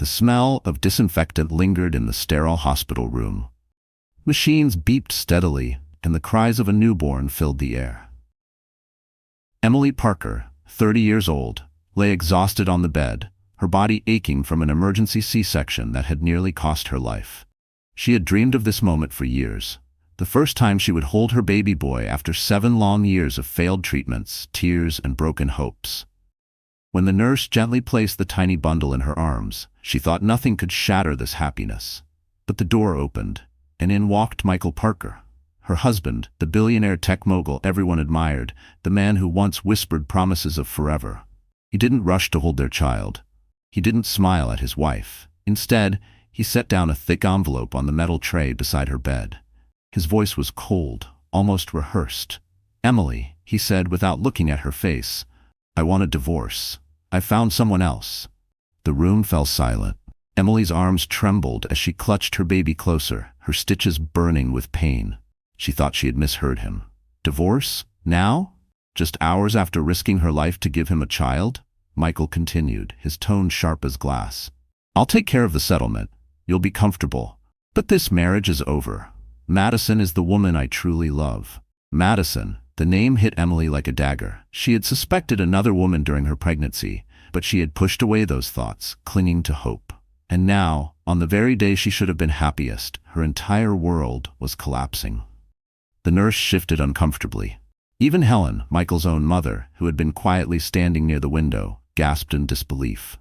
The smell of disinfectant lingered in the sterile hospital room. Machines beeped steadily, and the cries of a newborn filled the air. Emily Parker, 30 years old, lay exhausted on the bed, her body aching from an emergency C-section that had nearly cost her life. She had dreamed of this moment for years. The first time she would hold her baby boy after 7 long years of failed treatments, tears, and broken hopes. When the nurse gently placed the tiny bundle in her arms, she thought nothing could shatter this happiness. But the door opened, and in walked Michael Parker. Her husband, the billionaire tech mogul everyone admired, the man who once whispered promises of forever. He didn't rush to hold their child. He didn't smile at his wife. Instead, he set down a thick envelope on the metal tray beside her bed. His voice was cold, almost rehearsed. "Emily," he said without looking at her face, "I want a divorce. I found someone else." The room fell silent. Emily's arms trembled as she clutched her baby closer, her stitches burning with pain. She thought she had misheard him. Divorce? Now? Just hours after risking her life to give him a child? Michael continued, his tone sharp as glass. "I'll take care of the settlement. You'll be comfortable. But this marriage is over. Madison is the woman I truly love." Madison. The name hit Emily like a dagger. She had suspected another woman during her pregnancy, but she had pushed away those thoughts, clinging to hope. And now, on the very day she should have been happiest, her entire world was collapsing. The nurse shifted uncomfortably. Even Helen, Michael's own mother, who had been quietly standing near the window, gasped in disbelief.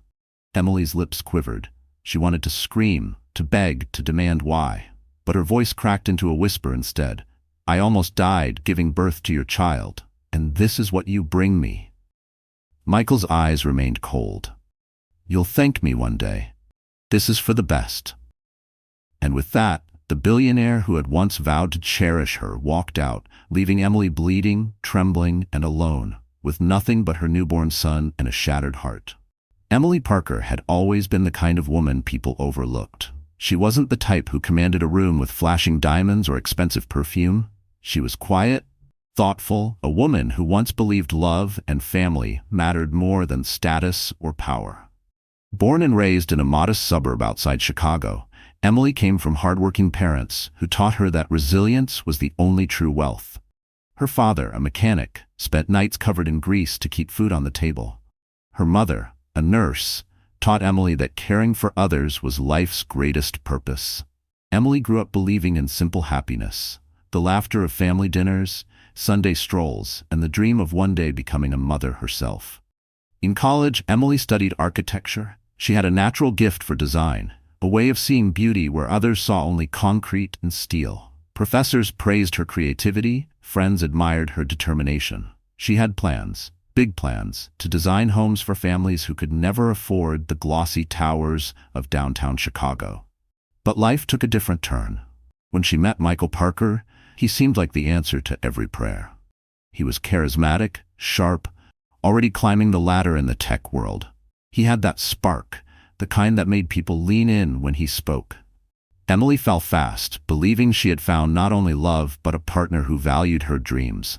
Emily's lips quivered. She wanted to scream, to beg, to demand why. But her voice cracked into a whisper instead. "I almost died giving birth to your child, and this is what you bring me." Michael's eyes remained cold. "You'll thank me one day. This is for the best." And with that, the billionaire who had once vowed to cherish her walked out, leaving Emily bleeding, trembling, and alone, with nothing but her newborn son and a shattered heart. Emily Parker had always been the kind of woman people overlooked. She wasn't the type who commanded a room with flashing diamonds or expensive perfume. She was quiet, thoughtful, a woman who once believed love and family mattered more than status or power. Born and raised in a modest suburb outside Chicago, Emily came from hardworking parents who taught her that resilience was the only true wealth. Her father, a mechanic, spent nights covered in grease to keep food on the table. Her mother, a nurse, taught Emily that caring for others was life's greatest purpose. Emily grew up believing in simple happiness, the laughter of family dinners, Sunday strolls, and the dream of one day becoming a mother herself. In college, Emily studied architecture. She had a natural gift for design, a way of seeing beauty where others saw only concrete and steel. Professors praised her creativity, friends admired her determination. She had plans, big plans, to design homes for families who could never afford the glossy towers of downtown Chicago. But life took a different turn. When she met Michael Parker, he seemed like the answer to every prayer. He was charismatic, sharp, already climbing the ladder in the tech world. He had that spark, the kind that made people lean in when he spoke. Emily fell fast, believing she had found not only love but a partner who valued her dreams.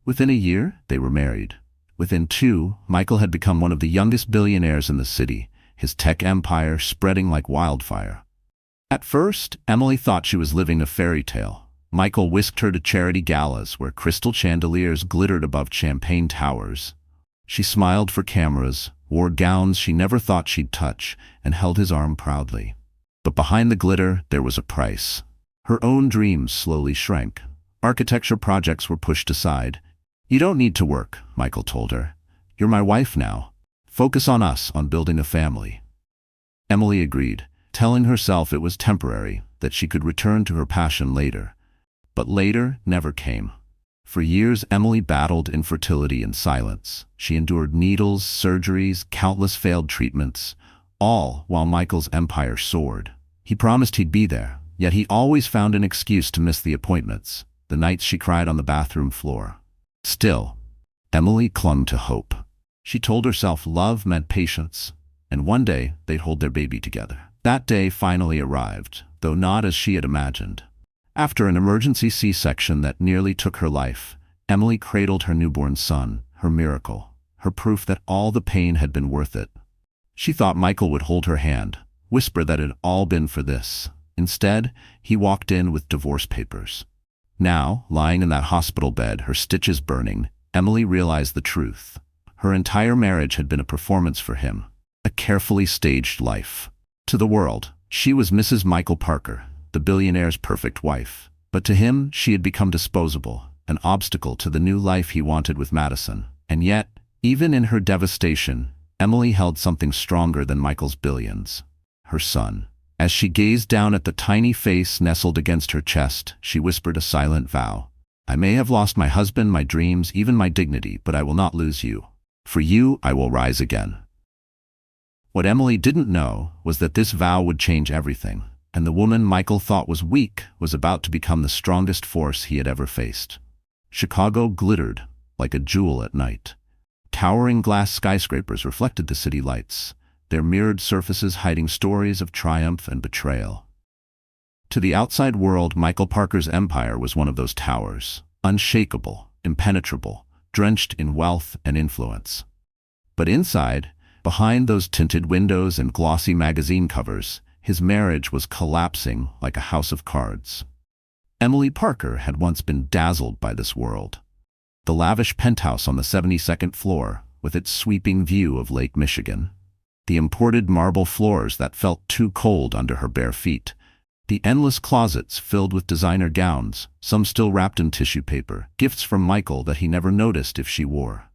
Within a year, they were married. Within 2, Michael had become one of the youngest billionaires in the city, his tech empire spreading like wildfire. At first, Emily thought she was living a fairy tale. Michael whisked her to charity galas where crystal chandeliers glittered above champagne towers. She smiled for cameras, wore gowns she never thought she'd touch, and held his arm proudly. But behind the glitter, there was a price. Her own dreams slowly shrank. Architecture projects were pushed aside. "You don't need to work," Michael told her. "You're my wife now. Focus on us, on building a family." Emily agreed, telling herself it was temporary, that she could return to her passion later. But later never came. For years, Emily battled infertility in silence. She endured needles, surgeries, countless failed treatments, all while Michael's empire soared. He promised he'd be there, yet he always found an excuse to miss the appointments, the nights she cried on the bathroom floor. Still, Emily clung to hope. She told herself love meant patience, and one day they'd hold their baby together. That day finally arrived, though not as she had imagined. After an emergency C-section that nearly took her life, Emily cradled her newborn son, her miracle, her proof that all the pain had been worth it. She thought Michael would hold her hand, whisper that it had all been for this. Instead, he walked in with divorce papers. Now, lying in that hospital bed, her stitches burning, Emily realized the truth. Her entire marriage had been a performance for him, a carefully staged life. To the world, she was Mrs. Michael Parker, the billionaire's perfect wife. But to him, she had become disposable, an obstacle to the new life he wanted with Madison. And yet, even in her devastation, Emily held something stronger than Michael's billions: her son. As she gazed down at the tiny face nestled against her chest, she whispered a silent vow. "I may have lost my husband, my dreams, even my dignity, but I will not lose you. For you, I will rise again." What Emily didn't know was that this vow would change everything, and the woman Michael thought was weak was about to become the strongest force he had ever faced. Chicago glittered like a jewel at night. Towering glass skyscrapers reflected the city lights, their mirrored surfaces hiding stories of triumph and betrayal. To the outside world, Michael Parker's empire was one of those towers, unshakable, impenetrable, drenched in wealth and influence. But inside, behind those tinted windows and glossy magazine covers, his marriage was collapsing like a house of cards. Emily Parker had once been dazzled by this world. The lavish penthouse on the 72nd floor, with its sweeping view of Lake Michigan. The imported marble floors that felt too cold under her bare feet. The endless closets filled with designer gowns, some still wrapped in tissue paper, gifts from Michael that he never noticed if she wore.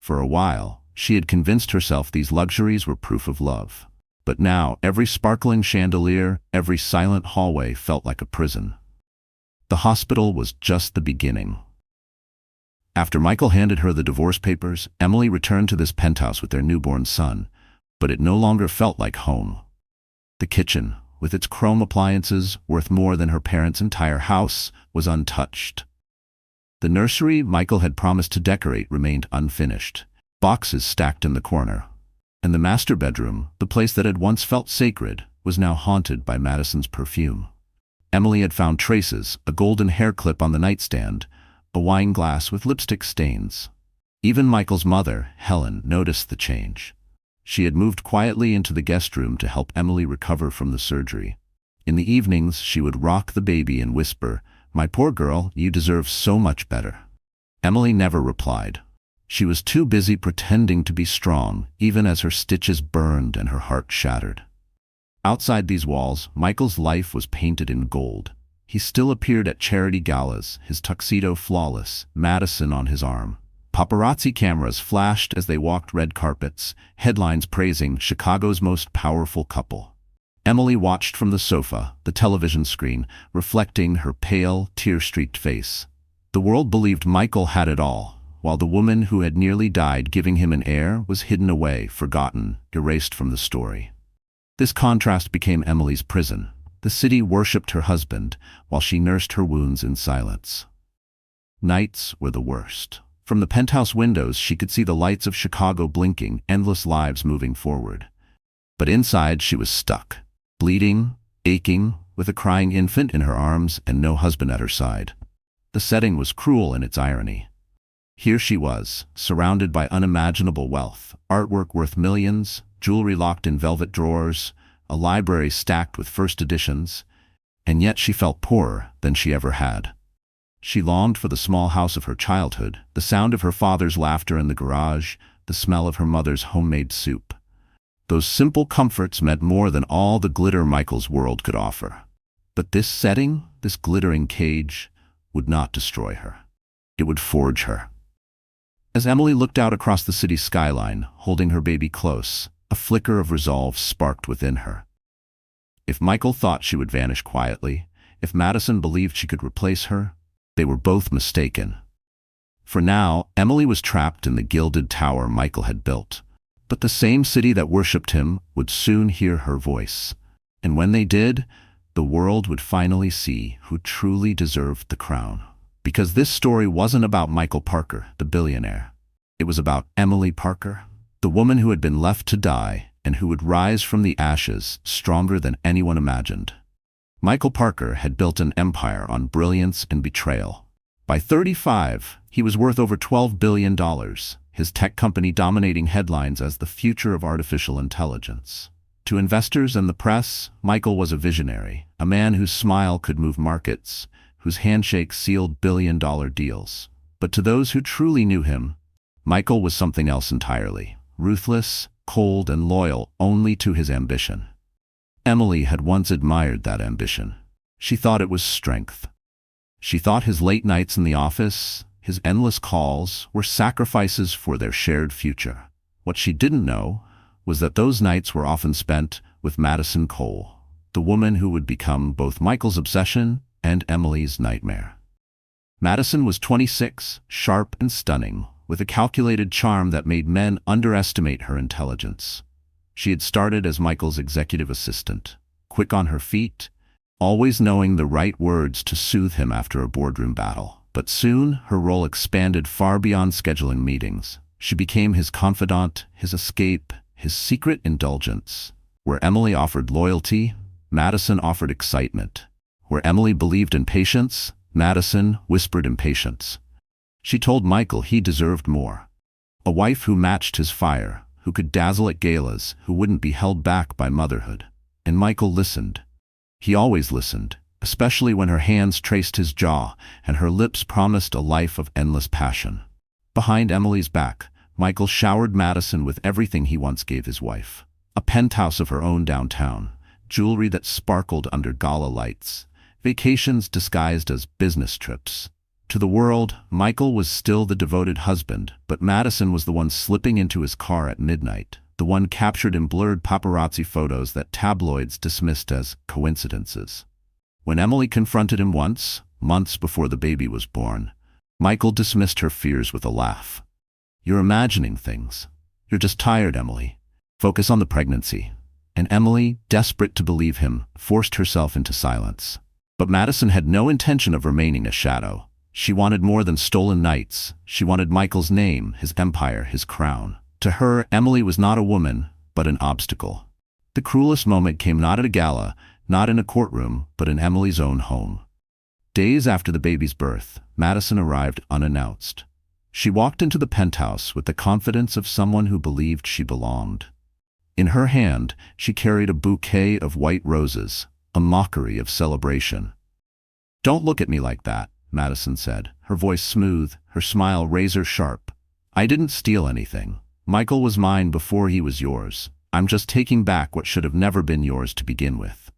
For a while, she had convinced herself these luxuries were proof of love. But now, every sparkling chandelier, every silent hallway felt like a prison. The hospital was just the beginning. After Michael handed her the divorce papers, Emily returned to this penthouse with their newborn son, but it no longer felt like home. The kitchen, with its chrome appliances worth more than her parents' entire house, was untouched. The nursery Michael had promised to decorate remained unfinished, boxes stacked in the corner. And the master bedroom, the place that had once felt sacred, was now haunted by Madison's perfume. Emily had found traces, a golden hair clip on the nightstand, a wine glass with lipstick stains. Even Michael's mother, Helen, noticed the change. She had moved quietly into the guest room to help Emily recover from the surgery. In the evenings, she would rock the baby and whisper, "My poor girl, you deserve so much better." Emily never replied. She was too busy pretending to be strong, even as her stitches burned and her heart shattered. Outside these walls, Michael's life was painted in gold. He still appeared at charity galas, his tuxedo flawless, Madison on his arm. Paparazzi cameras flashed as they walked red carpets, headlines praising Chicago's most powerful couple. Emily watched from the sofa, the television screen, reflecting her pale, tear-streaked face. The world believed Michael had it all, while the woman who had nearly died giving him an heir was hidden away, forgotten, erased from the story. This contrast became Emily's prison. The city worshipped her husband, while she nursed her wounds in silence. Nights were the worst. From the penthouse windows, she could see the lights of Chicago blinking, endless lives moving forward. But inside, she was stuck, bleeding, aching, with a crying infant in her arms and no husband at her side. The setting was cruel in its irony. Here she was, surrounded by unimaginable wealth, artwork worth millions, jewelry locked in velvet drawers, a library stacked with first editions, and yet she felt poorer than she ever had. She longed for the small house of her childhood, the sound of her father's laughter in the garage, the smell of her mother's homemade soup. Those simple comforts meant more than all the glitter Michael's world could offer. But this setting, this glittering cage, would not destroy her. It would forge her. As Emily looked out across the city skyline, holding her baby close, a flicker of resolve sparked within her. If Michael thought she would vanish quietly, if Madison believed she could replace her, they were both mistaken. For now, Emily was trapped in the gilded tower Michael had built. But the same city that worshipped him would soon hear her voice. And when they did, the world would finally see who truly deserved the crown. Because this story wasn't about Michael Parker, the billionaire. It was about Emily Parker, the woman who had been left to die and who would rise from the ashes stronger than anyone imagined. Michael Parker had built an empire on brilliance and betrayal. By 35, he was worth over $12 billion, his tech company dominating headlines as the future of artificial intelligence. To investors and the press, Michael was a visionary, a man whose smile could move markets, whose handshake sealed billion-dollar deals. But to those who truly knew him, Michael was something else entirely, ruthless, cold, and loyal only to his ambition. Emily had once admired that ambition. She thought it was strength. She thought his late nights in the office, his endless calls, were sacrifices for their shared future. What she didn't know was that those nights were often spent with Madison Cole, the woman who would become both Michael's obsession and Emily's nightmare. Madison was 26, sharp and stunning, with a calculated charm that made men underestimate her intelligence. She had started as Michael's executive assistant, quick on her feet, always knowing the right words to soothe him after a boardroom battle. But soon, her role expanded far beyond scheduling meetings. She became his confidant, his escape, his secret indulgence. Where Emily offered loyalty, Madison offered excitement. Where Emily believed in patience, Madison whispered impatience. She told Michael he deserved more. A wife who matched his fire, who could dazzle at galas, who wouldn't be held back by motherhood. And Michael listened. He always listened, especially when her hands traced his jaw and her lips promised a life of endless passion. Behind Emily's back, Michael showered Madison with everything he once gave his wife. A penthouse of her own downtown, jewelry that sparkled under gala lights, vacations disguised as business trips. To the world, Michael was still the devoted husband, but Madison was the one slipping into his car at midnight, the one captured in blurred paparazzi photos that tabloids dismissed as coincidences. When Emily confronted him once, months before the baby was born, Michael dismissed her fears with a laugh. "You're imagining things. You're just tired, Emily. Focus on the pregnancy." And Emily, desperate to believe him, forced herself into silence. But Madison had no intention of remaining a shadow. She wanted more than stolen nights. She wanted Michael's name, his empire, his crown. To her, Emily was not a woman, but an obstacle. The cruelest moment came not at a gala, not in a courtroom, but in Emily's own home. Days after the baby's birth, Madison arrived unannounced. She walked into the penthouse with the confidence of someone who believed she belonged. In her hand, she carried a bouquet of white roses, a mockery of celebration. "Don't look at me like that," Madison said, her voice smooth, her smile razor-sharp. "I didn't steal anything. Michael was mine before he was yours. I'm just taking back what should have never been yours to begin with."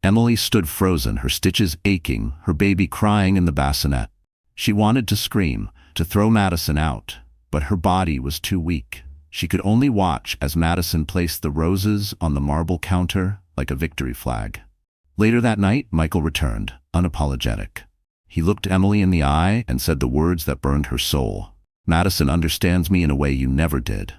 Emily stood frozen, her stitches aching, her baby crying in the bassinet. She wanted to scream, to throw Madison out, but her body was too weak. She could only watch as Madison placed the roses on the marble counter like a victory flag. Later that night, Michael returned, unapologetic. He looked Emily in the eye and said the words that burned her soul. "Madison understands me in a way you never did."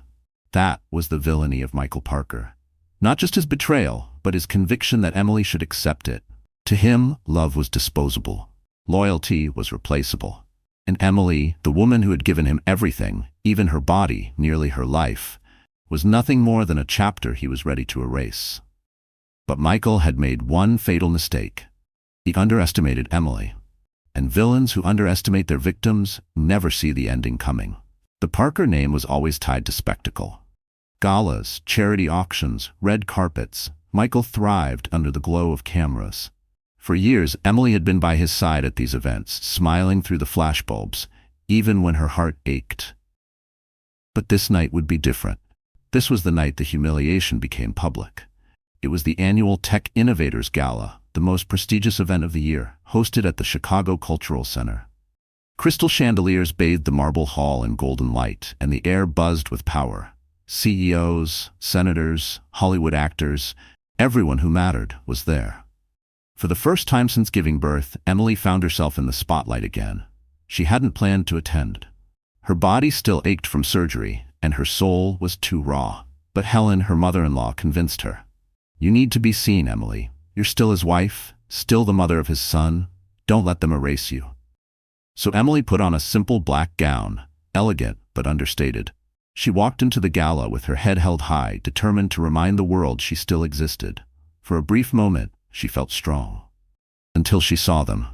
That was the villainy of Michael Parker. Not just his betrayal, but his conviction that Emily should accept it. To him, love was disposable. Loyalty was replaceable. And Emily, the woman who had given him everything, even her body, nearly her life, was nothing more than a chapter he was ready to erase. But Michael had made one fatal mistake. He underestimated Emily. And villains who underestimate their victims never see the ending coming. The Parker name was always tied to spectacle. Galas, charity auctions, red carpets. Michael thrived under the glow of cameras. For years, Emily had been by his side at these events, smiling through the flashbulbs, even when her heart ached. But this night would be different. This was the night the humiliation became public. It was the annual Tech Innovators Gala, the most prestigious event of the year, hosted at the Chicago Cultural Center. Crystal chandeliers bathed the marble hall in golden light, and the air buzzed with power. CEOs, senators, Hollywood actors, everyone who mattered was there. For the first time since giving birth, Emily found herself in the spotlight again. She hadn't planned to attend. Her body still ached from surgery, and her soul was too raw. But Helen, her mother-in-law, convinced her. "You need to be seen, Emily. You're still his wife, still the mother of his son. Don't let them erase you." So Emily put on a simple black gown, elegant but understated. She walked into the gala with her head held high, determined to remind the world she still existed. For a brief moment, she felt strong. Until she saw them.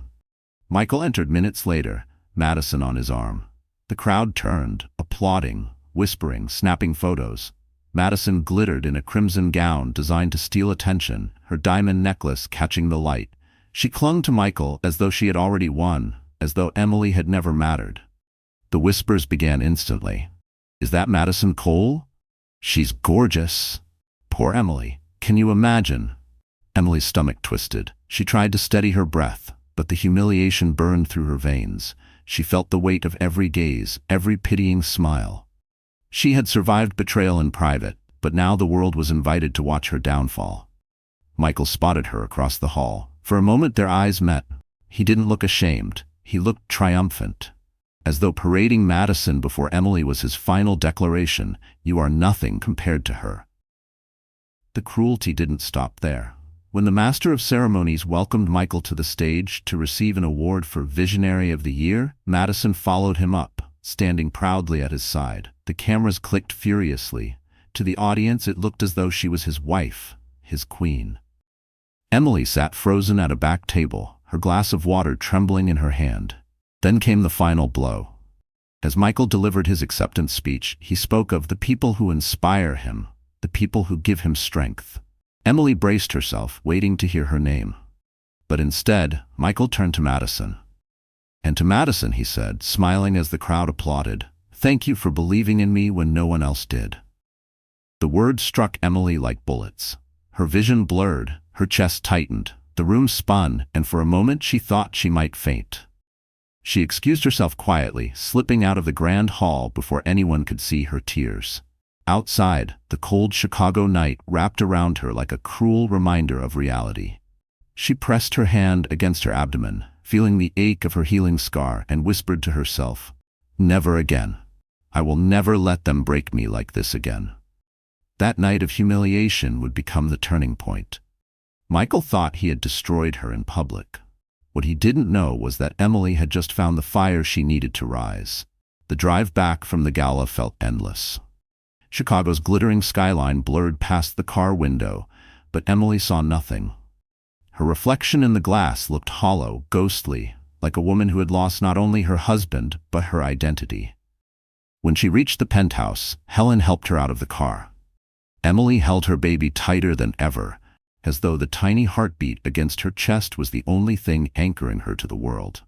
Michael entered minutes later, Madison on his arm. The crowd turned, applauding, whispering, snapping photos. Madison glittered in a crimson gown designed to steal attention, her diamond necklace catching the light. She clung to Michael as though she had already won, as though Emily had never mattered. The whispers began instantly. "Is that Madison Cole? She's gorgeous." Poor Emily. Can you imagine? Emily's stomach twisted. She tried to steady her breath, but the humiliation burned through her veins. She felt the weight of every gaze, every pitying smile. She had survived betrayal in private, but now the world was invited to watch her downfall. Michael spotted her across the hall. For a moment their eyes met. He didn't look ashamed. He looked triumphant. As though parading Madison before Emily was his final declaration, "You are nothing compared to her." The cruelty didn't stop there. When the Master of Ceremonies welcomed Michael to the stage to receive an award for Visionary of the Year, Madison followed him up, standing proudly at his side. The cameras clicked furiously. To the audience it looked as though she was his wife, his queen. Emily sat frozen at a back table, her glass of water trembling in her hand. Then came the final blow. As Michael delivered his acceptance speech, he spoke of the people who inspire him, the people who give him strength. Emily braced herself, waiting to hear her name. But instead, Michael turned to Madison. And to Madison, he said, smiling as the crowd applauded, "Thank you for believing in me when no one else did." The words struck Emily like bullets. Her vision blurred, her chest tightened, the room spun, and for a moment she thought she might faint. She excused herself quietly, slipping out of the grand hall before anyone could see her tears. Outside, the cold Chicago night wrapped around her like a cruel reminder of reality. She pressed her hand against her abdomen, feeling the ache of her healing scar, and whispered to herself, "Never again. I will never let them break me like this again." That night of humiliation would become the turning point. Michael thought he had destroyed her in public. What he didn't know was that Emily had just found the fire she needed to rise. The drive back from the gala felt endless. Chicago's glittering skyline blurred past the car window, but Emily saw nothing. Her reflection in the glass looked hollow, ghostly, like a woman who had lost not only her husband, but her identity. When she reached the penthouse, Helen helped her out of the car. Emily held her baby tighter than ever, as though the tiny heartbeat against her chest was the only thing anchoring her to the world.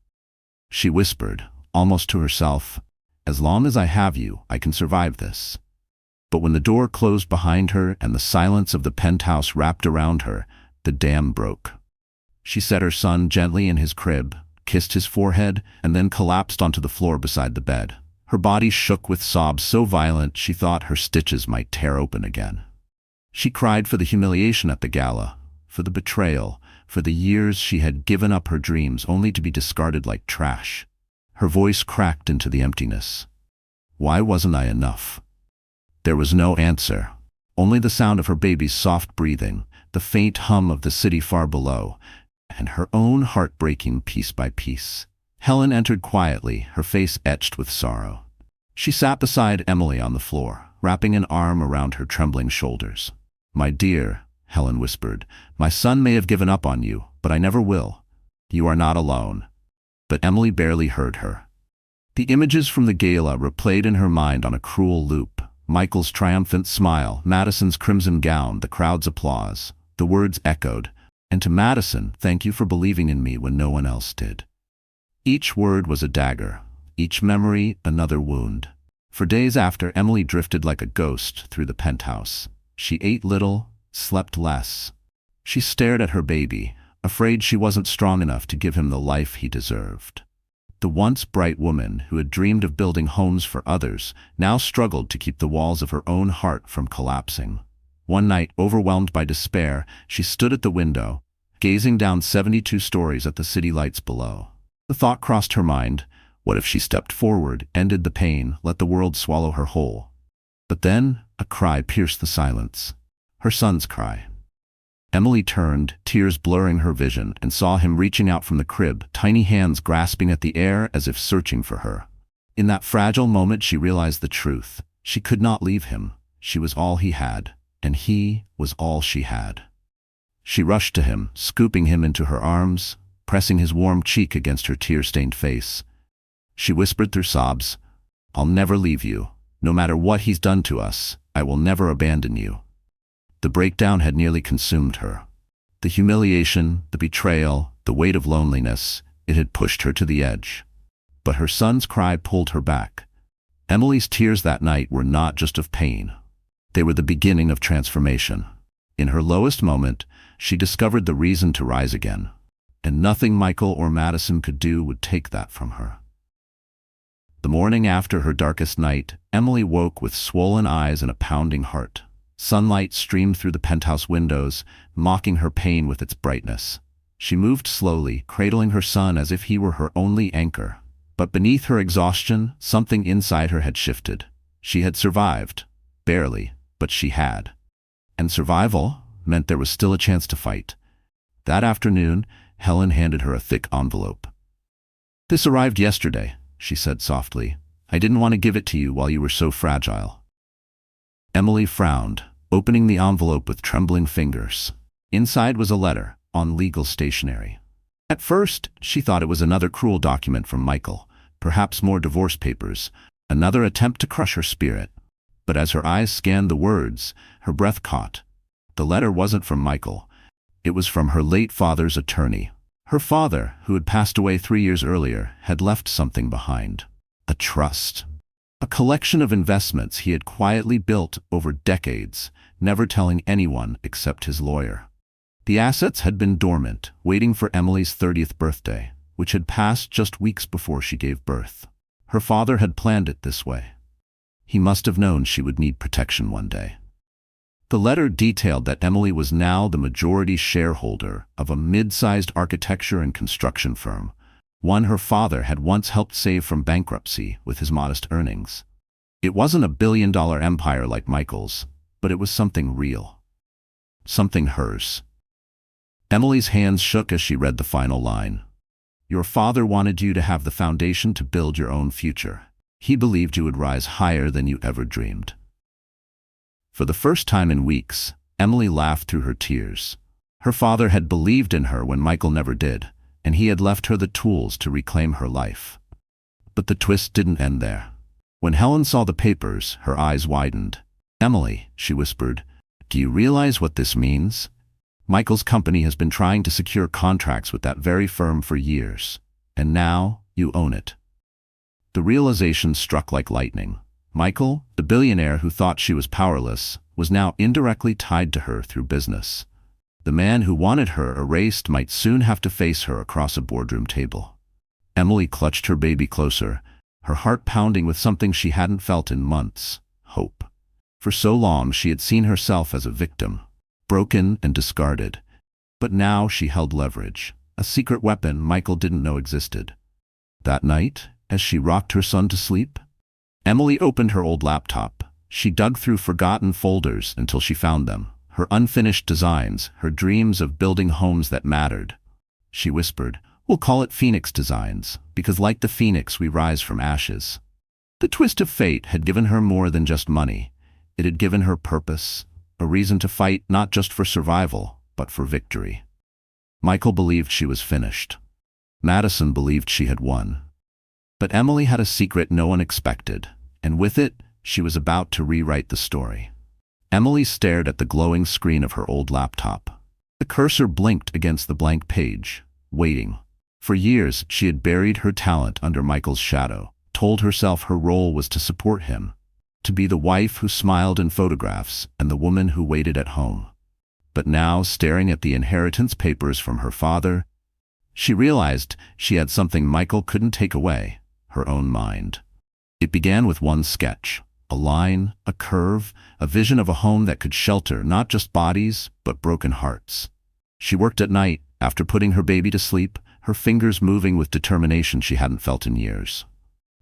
She whispered, almost to herself, "As long as I have you, I can survive this." But when the door closed behind her and the silence of the penthouse wrapped around her, the dam broke. She set her son gently in his crib, kissed his forehead, and then collapsed onto the floor beside the bed. Her body shook with sobs so violent she thought her stitches might tear open again. She cried for the humiliation at the gala, for the betrayal, for the years she had given up her dreams only to be discarded like trash. Her voice cracked into the emptiness. Why wasn't I enough? There was no answer, only the sound of her baby's soft breathing, the faint hum of the city far below, and her own heart breaking piece by piece. Helen entered quietly, her face etched with sorrow. She sat beside Emily on the floor, wrapping an arm around her trembling shoulders. "My dear," Helen whispered, "my son may have given up on you, but I never will. You are not alone." But Emily barely heard her. The images from the gala replayed in her mind on a cruel loop. Michael's triumphant smile, Madison's crimson gown, the crowd's applause. The words echoed, and to Madison, "Thank you for believing in me when no one else did." Each word was a dagger, each memory another wound. For days after, Emily drifted like a ghost through the penthouse. She ate little, slept less. She stared at her baby, afraid she wasn't strong enough to give him the life he deserved. The once bright woman who had dreamed of building homes for others now struggled to keep the walls of her own heart from collapsing. One night, overwhelmed by despair, she stood at the window, gazing down 72 stories at the city lights below. The thought crossed her mind, what if she stepped forward, ended the pain, let the world swallow her whole? But then, a cry pierced the silence. Her son's cry. Emily turned, tears blurring her vision, and saw him reaching out from the crib, tiny hands grasping at the air as if searching for her. In that fragile moment she realized the truth. She could not leave him. She was all he had, and he was all she had. She rushed to him, scooping him into her arms, pressing his warm cheek against her tear-stained face. She whispered through sobs, "I'll never leave you, no matter what he's done to us. I will never abandon you. The breakdown had nearly consumed her. The humiliation, the betrayal, the weight of loneliness, it had pushed her to the edge. But her son's cry pulled her back. Emily's tears that night were not just of pain. They were the beginning of transformation. In her lowest moment, she discovered the reason to rise again. And nothing Michael or Madison could do would take that from her. The morning after her darkest night, Emily woke with swollen eyes and a pounding heart. Sunlight streamed through the penthouse windows, mocking her pain with its brightness. She moved slowly, cradling her son as if he were her only anchor. But beneath her exhaustion, something inside her had shifted. She had survived. Barely, but she had. And survival meant there was still a chance to fight. That afternoon, Helen handed her a thick envelope. "This arrived yesterday," she said softly. "I didn't want to give it to you while you were so fragile." Emily frowned, opening the envelope with trembling fingers. Inside was a letter, on legal stationery. At first, she thought it was another cruel document from Michael, perhaps more divorce papers, another attempt to crush her spirit. But as her eyes scanned the words, her breath caught. The letter wasn't from Michael. It was from her late father's attorney. Her father, who had passed away 3 years earlier, had left something behind. A trust. A collection of investments he had quietly built over decades, never telling anyone except his lawyer. The assets had been dormant, waiting for Emily's 30th birthday, which had passed just weeks before she gave birth. Her father had planned it this way. He must have known she would need protection one day. The letter detailed that Emily was now the majority shareholder of a mid-sized architecture and construction firm, one her father had once helped save from bankruptcy with his modest earnings. It wasn't a billion-dollar empire like Michael's, but it was something real. Something hers. Emily's hands shook as she read the final line. "Your father wanted you to have the foundation to build your own future. He believed you would rise higher than you ever dreamed." For the first time in weeks, Emily laughed through her tears. Her father had believed in her when Michael never did, and he had left her the tools to reclaim her life. But the twist didn't end there. When Helen saw the papers, her eyes widened. "Emily," she whispered, "do you realize what this means? Michael's company has been trying to secure contracts with that very firm for years, and now you own it." The realization struck like lightning. Michael, the billionaire who thought she was powerless, was now indirectly tied to her through business. The man who wanted her erased might soon have to face her across a boardroom table. Emily clutched her baby closer, her heart pounding with something she hadn't felt in months: hope. For so long she had seen herself as a victim, broken and discarded. But now she held leverage, a secret weapon Michael didn't know existed. That night, as she rocked her son to sleep, Emily opened her old laptop. She dug through forgotten folders until she found them. Her unfinished designs, her dreams of building homes that mattered. She whispered, "We'll call it Phoenix Designs, because like the phoenix we rise from ashes." The twist of fate had given her more than just money. It had given her purpose, a reason to fight not just for survival, but for victory. Michael believed she was finished. Madison believed she had won. But Emily had a secret no one expected, and with it, she was about to rewrite the story. Emily stared at the glowing screen of her old laptop. The cursor blinked against the blank page, waiting. For years, she had buried her talent under Michael's shadow, told herself her role was to support him, to be the wife who smiled in photographs and the woman who waited at home. But now, staring at the inheritance papers from her father, she realized she had something Michael couldn't take away: her own mind. It began with one sketch. A line, a curve, a vision of a home that could shelter not just bodies, but broken hearts. She worked at night, after putting her baby to sleep, her fingers moving with determination she hadn't felt in years.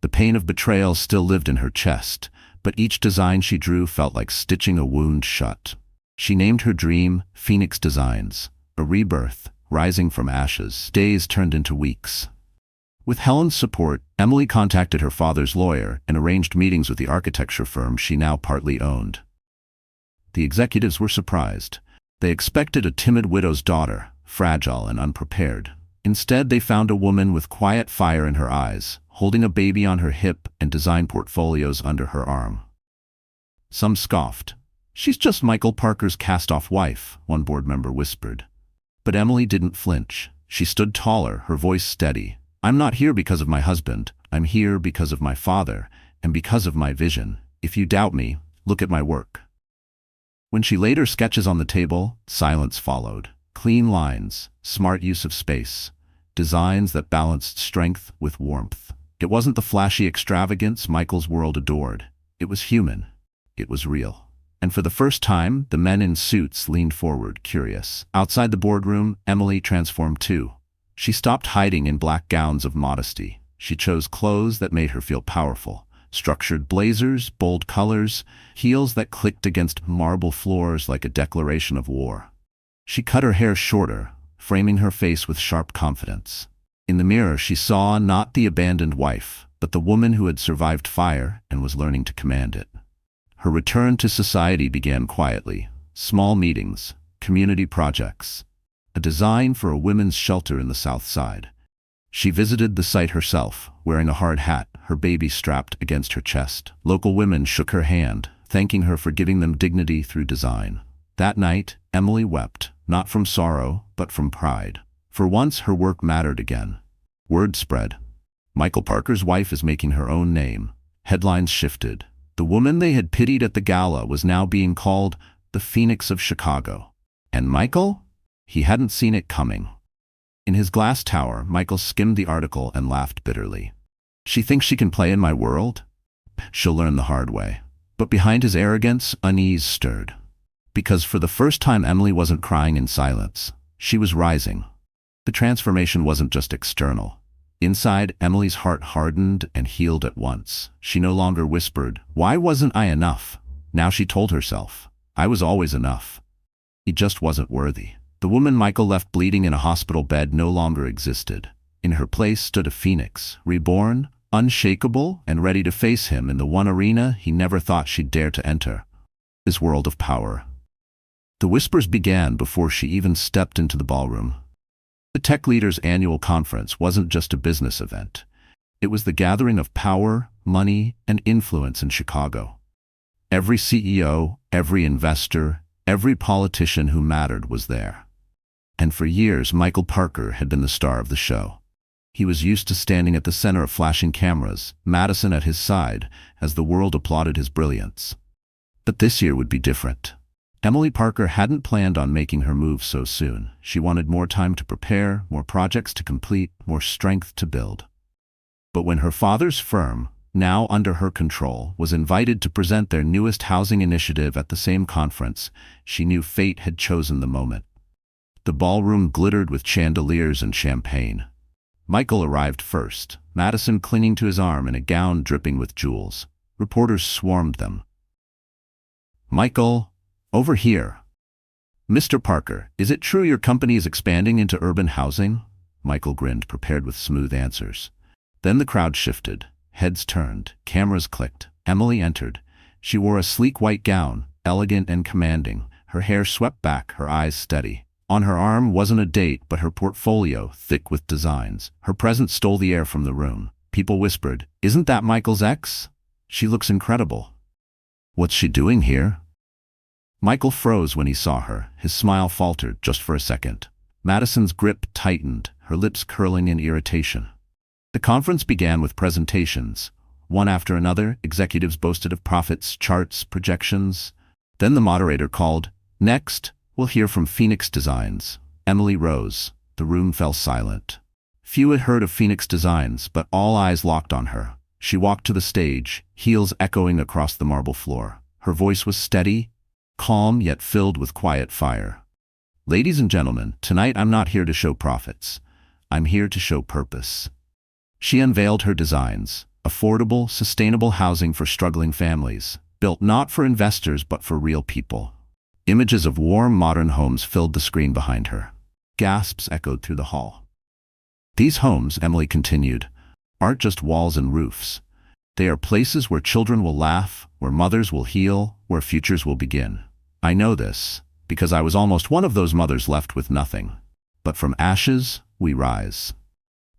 The pain of betrayal still lived in her chest, but each design she drew felt like stitching a wound shut. She named her dream Phoenix Designs, a rebirth, rising from ashes. Days turned into weeks. With Helen's support, Emily contacted her father's lawyer and arranged meetings with the architecture firm she now partly owned. The executives were surprised. They expected a timid widow's daughter, fragile and unprepared. Instead, they found a woman with quiet fire in her eyes, holding a baby on her hip and design portfolios under her arm. Some scoffed. "She's just Michael Parker's cast-off wife," one board member whispered. But Emily didn't flinch. She stood taller, her voice steady. "I'm not here because of my husband. I'm here because of my father, and because of my vision. If you doubt me, look at my work." When she laid her sketches on the table, silence followed. Clean lines, smart use of space, designs that balanced strength with warmth. It wasn't the flashy extravagance Michael's world adored. It was human. It was real. And for the first time, the men in suits leaned forward, curious. Outside the boardroom, Emily transformed too. She stopped hiding in black gowns of modesty. She chose clothes that made her feel powerful. Structured blazers, bold colors, heels that clicked against marble floors like a declaration of war. She cut her hair shorter, framing her face with sharp confidence. In the mirror, she saw not the abandoned wife, but the woman who had survived fire and was learning to command it. Her return to society began quietly. Small meetings, community projects, a design for a women's shelter in the South Side. She visited the site herself, wearing a hard hat, her baby strapped against her chest. Local women shook her hand, thanking her for giving them dignity through design. That night, Emily wept, not from sorrow, but from pride. For once, her work mattered again. Word spread. Michael Parker's wife is making her own name. Headlines shifted. The woman they had pitied at the gala was now being called the Phoenix of Chicago. And Michael? He hadn't seen it coming. In his glass tower, Michael skimmed the article and laughed bitterly. "She thinks she can play in my world? She'll learn the hard way." But behind his arrogance, unease stirred. Because for the first time, Emily wasn't crying in silence. She was rising. The transformation wasn't just external. Inside, Emily's heart hardened and healed at once. She no longer whispered, "Why wasn't I enough?" Now she told herself, "I was always enough. He just wasn't worthy." The woman Michael left bleeding in a hospital bed no longer existed. In her place stood a phoenix, reborn, unshakable, and ready to face him in the one arena he never thought she'd dare to enter. His world of power. The whispers began before she even stepped into the ballroom. The tech leaders' annual conference wasn't just a business event. It was the gathering of power, money, and influence in Chicago. Every CEO, every investor, every politician who mattered was there. And for years, Michael Parker had been the star of the show. He was used to standing at the center of flashing cameras, Madison at his side, as the world applauded his brilliance. But this year would be different. Emily Parker hadn't planned on making her move so soon. She wanted more time to prepare, more projects to complete, more strength to build. But when her father's firm, now under her control, was invited to present their newest housing initiative at the same conference, she knew fate had chosen the moment. The ballroom glittered with chandeliers and champagne. Michael arrived first, Madison clinging to his arm in a gown dripping with jewels. Reporters swarmed them. "Michael, over here." "Mr. Parker, is it true your company is expanding into urban housing?" Michael grinned, prepared with smooth answers. Then the crowd shifted. Heads turned. Cameras clicked. Emily entered. She wore a sleek white gown, elegant and commanding, her hair swept back, her eyes steady. On her arm wasn't a date, but her portfolio, thick with designs. Her presence stole the air from the room. People whispered, "Isn't that Michael's ex? She looks incredible." "What's she doing here?" Michael froze when he saw her. His smile faltered just for a second. Madison's grip tightened, her lips curling in irritation. The conference began with presentations. One after another, executives boasted of profits, charts, projections. Then the moderator called, "Next, we'll hear from Phoenix Designs." Emily rose. The room fell silent. Few had heard of Phoenix Designs, but all eyes locked on her. She walked to the stage, heels echoing across the marble floor. Her voice was steady, calm yet filled with quiet fire. "Ladies and gentlemen, tonight I'm not here to show profits. I'm here to show purpose." She unveiled her designs, affordable, sustainable housing for struggling families, built not for investors but for real people. Images of warm, modern homes filled the screen behind her. Gasps echoed through the hall. "These homes," Emily continued, "aren't just walls and roofs. They are places where children will laugh, where mothers will heal, where futures will begin. I know this, because I was almost one of those mothers left with nothing. But from ashes, we rise."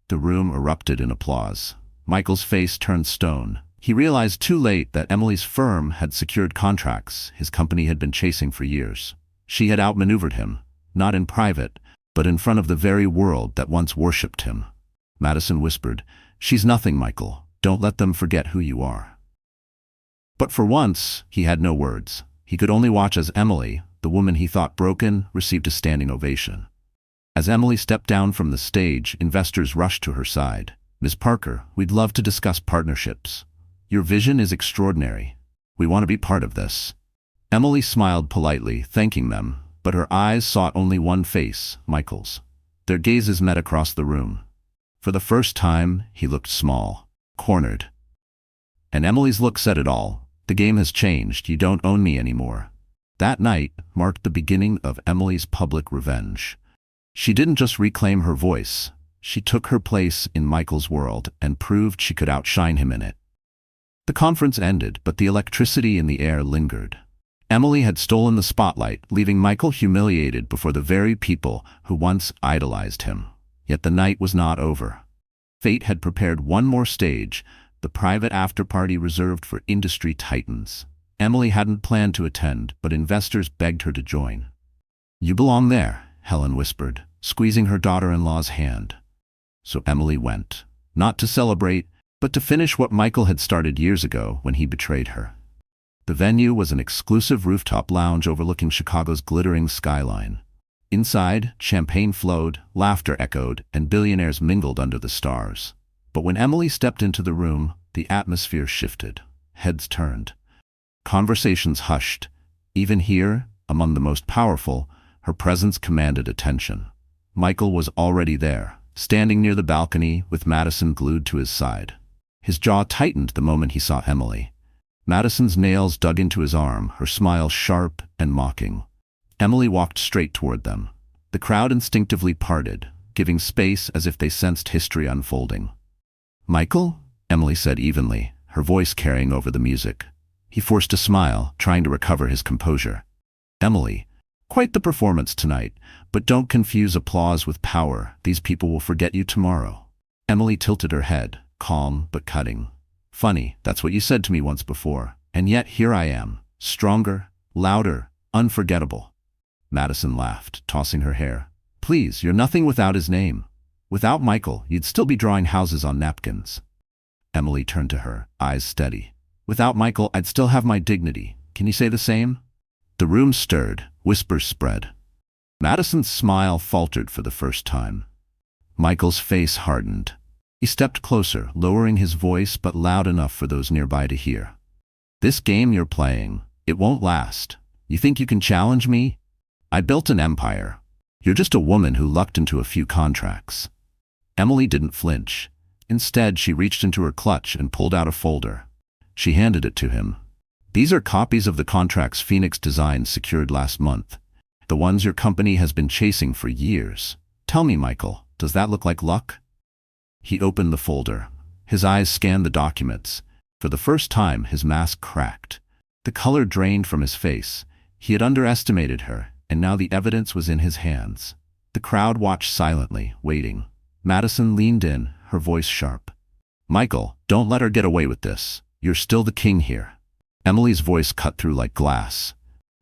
The room erupted in applause. Michael's face turned stone. He realized too late that Emily's firm had secured contracts his company had been chasing for years. She had outmaneuvered him, not in private, but in front of the very world that once worshipped him. Madison whispered, "She's nothing, Michael. Don't let them forget who you are." But for once, he had no words. He could only watch as Emily, the woman he thought broken, received a standing ovation. As Emily stepped down from the stage, investors rushed to her side. "Ms. Parker, we'd love to discuss partnerships. Your vision is extraordinary. We want to be part of this." Emily smiled politely, thanking them, but her eyes sought only one face, Michael's. Their gazes met across the room. For the first time, he looked small, cornered. And Emily's look said it all. "The game has changed. You don't own me anymore." That night marked the beginning of Emily's public revenge. She didn't just reclaim her voice. She took her place in Michael's world and proved she could outshine him in it. The conference ended, but the electricity in the air lingered. Emily had stolen the spotlight, leaving Michael humiliated before the very people who once idolized him. Yet the night was not over. Fate had prepared one more stage, the private after-party reserved for industry titans. Emily hadn't planned to attend, but investors begged her to join. "You belong there," Helen whispered, squeezing her daughter-in-law's hand. So Emily went, not to celebrate, but to finish what Michael had started years ago when he betrayed her. The venue was an exclusive rooftop lounge overlooking Chicago's glittering skyline. Inside, champagne flowed, laughter echoed, and billionaires mingled under the stars. But when Emily stepped into the room, the atmosphere shifted. Heads turned. Conversations hushed. Even here, among the most powerful, her presence commanded attention. Michael was already there, standing near the balcony with Madison glued to his side. His jaw tightened the moment he saw Emily. Madison's nails dug into his arm, her smile sharp and mocking. Emily walked straight toward them. The crowd instinctively parted, giving space as if they sensed history unfolding. "Michael?" Emily said evenly, her voice carrying over the music. He forced a smile, trying to recover his composure. "Emily, quite the performance tonight, but don't confuse applause with power. These people will forget you tomorrow." Emily tilted her head, calm but cutting. "Funny, that's what you said to me once before. And yet here I am, stronger, louder, unforgettable." Madison laughed, tossing her hair. "Please, you're nothing without his name. Without Michael, you'd still be drawing houses on napkins." Emily turned to her, eyes steady. "Without Michael, I'd still have my dignity. Can you say the same?" The room stirred, whispers spread. Madison's smile faltered for the first time. Michael's face hardened. He stepped closer, lowering his voice but loud enough for those nearby to hear. "This game you're playing, it won't last. You think you can challenge me? I built an empire. You're just a woman who lucked into a few contracts." Emily didn't flinch. Instead, she reached into her clutch and pulled out a folder. She handed it to him. "These are copies of the contracts Phoenix Design secured last month. The ones your company has been chasing for years. Tell me, Michael, does that look like luck?" He opened the folder. His eyes scanned the documents. For the first time, his mask cracked. The color drained from his face. He had underestimated her, and now the evidence was in his hands. The crowd watched silently, waiting. Madison leaned in, her voice sharp. "Michael, don't let her get away with this. You're still the king here." Emily's voice cut through like glass.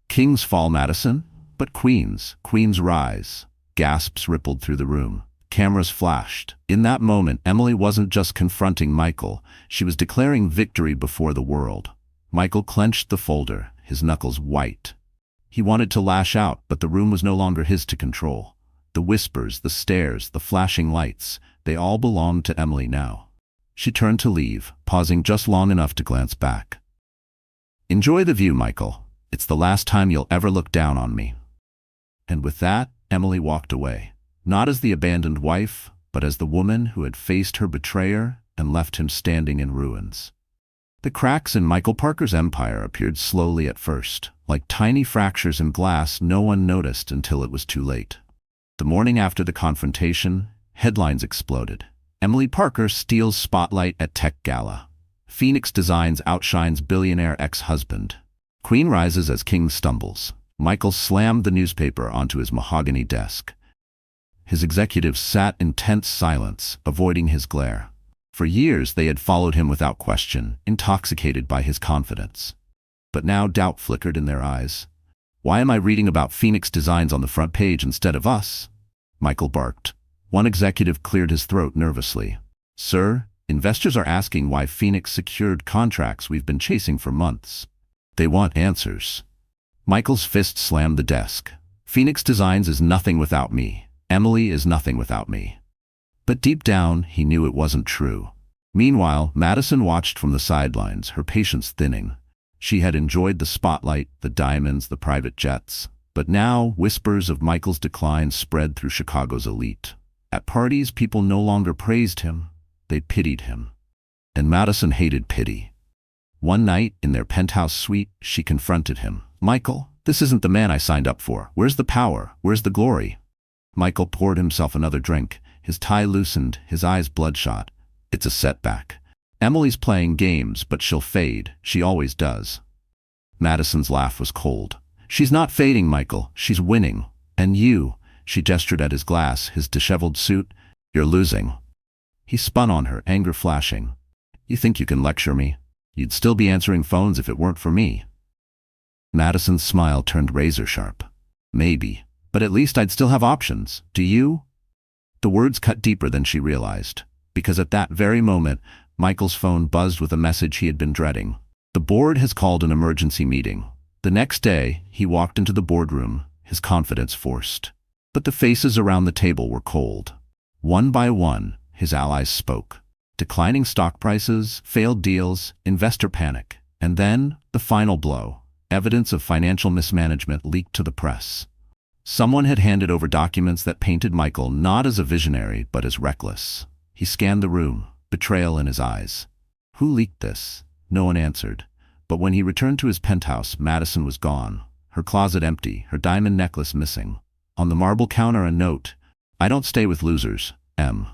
"Kings fall, Madison, but queens rise." Gasps rippled through the room. Cameras flashed. In that moment, Emily wasn't just confronting Michael, she was declaring victory before the world. Michael clenched the folder, his knuckles white. He wanted to lash out, but the room was no longer his to control. The whispers, the stares, the flashing lights, they all belonged to Emily now. She turned to leave, pausing just long enough to glance back. "Enjoy the view, Michael. It's the last time you'll ever look down on me." And with that, Emily walked away. Not as the abandoned wife, but as the woman who had faced her betrayer and left him standing in ruins. The cracks in Michael Parker's empire appeared slowly at first. Like tiny fractures in glass no one noticed until it was too late. The morning after the confrontation, headlines exploded. Emily Parker steals spotlight at tech gala. Phoenix Designs outshines billionaire ex-husband. Queen rises as king stumbles. Michael slammed the newspaper onto his mahogany desk. His executives sat in tense silence, avoiding his glare. For years they had followed him without question, intoxicated by his confidence. But now doubt flickered in their eyes. "Why am I reading about Phoenix Designs on the front page instead of us?" Michael barked. One executive cleared his throat nervously. "Sir, investors are asking why Phoenix secured contracts we've been chasing for months. They want answers." Michael's fist slammed the desk. "Phoenix Designs is nothing without me. Emily is nothing without me." But deep down, he knew it wasn't true. Meanwhile, Madison watched from the sidelines, her patience thinning. She had enjoyed the spotlight, the diamonds, the private jets. But now, whispers of Michael's decline spread through Chicago's elite. At parties, people no longer praised him. They pitied him. And Madison hated pity. One night, in their penthouse suite, she confronted him. "Michael, this isn't the man I signed up for. Where's the power? Where's the glory?" Michael poured himself another drink. His tie loosened, his eyes bloodshot. "It's a setback. Emily's playing games, but she'll fade. She always does." Madison's laugh was cold. "She's not fading, Michael. She's winning. And you," she gestured at his glass, his disheveled suit, "you're losing." He spun on her, anger flashing. "You think you can lecture me? You'd still be answering phones if it weren't for me." Madison's smile turned razor-sharp. "Maybe, but at least I'd still have options. Do you?" The words cut deeper than she realized, because at that very moment, Michael's phone buzzed with a message he had been dreading. "The board has called an emergency meeting." The next day, he walked into the boardroom, his confidence forced. But the faces around the table were cold. One by one, his allies spoke. Declining stock prices, failed deals, investor panic. And then, the final blow. Evidence of financial mismanagement leaked to the press. Someone had handed over documents that painted Michael not as a visionary, but as reckless. He scanned the room, betrayal in his eyes. Who leaked this? No one answered. But when he returned to his penthouse, Madison was gone. Her closet empty, her diamond necklace missing. On the marble counter a note, "I don't stay with losers, M."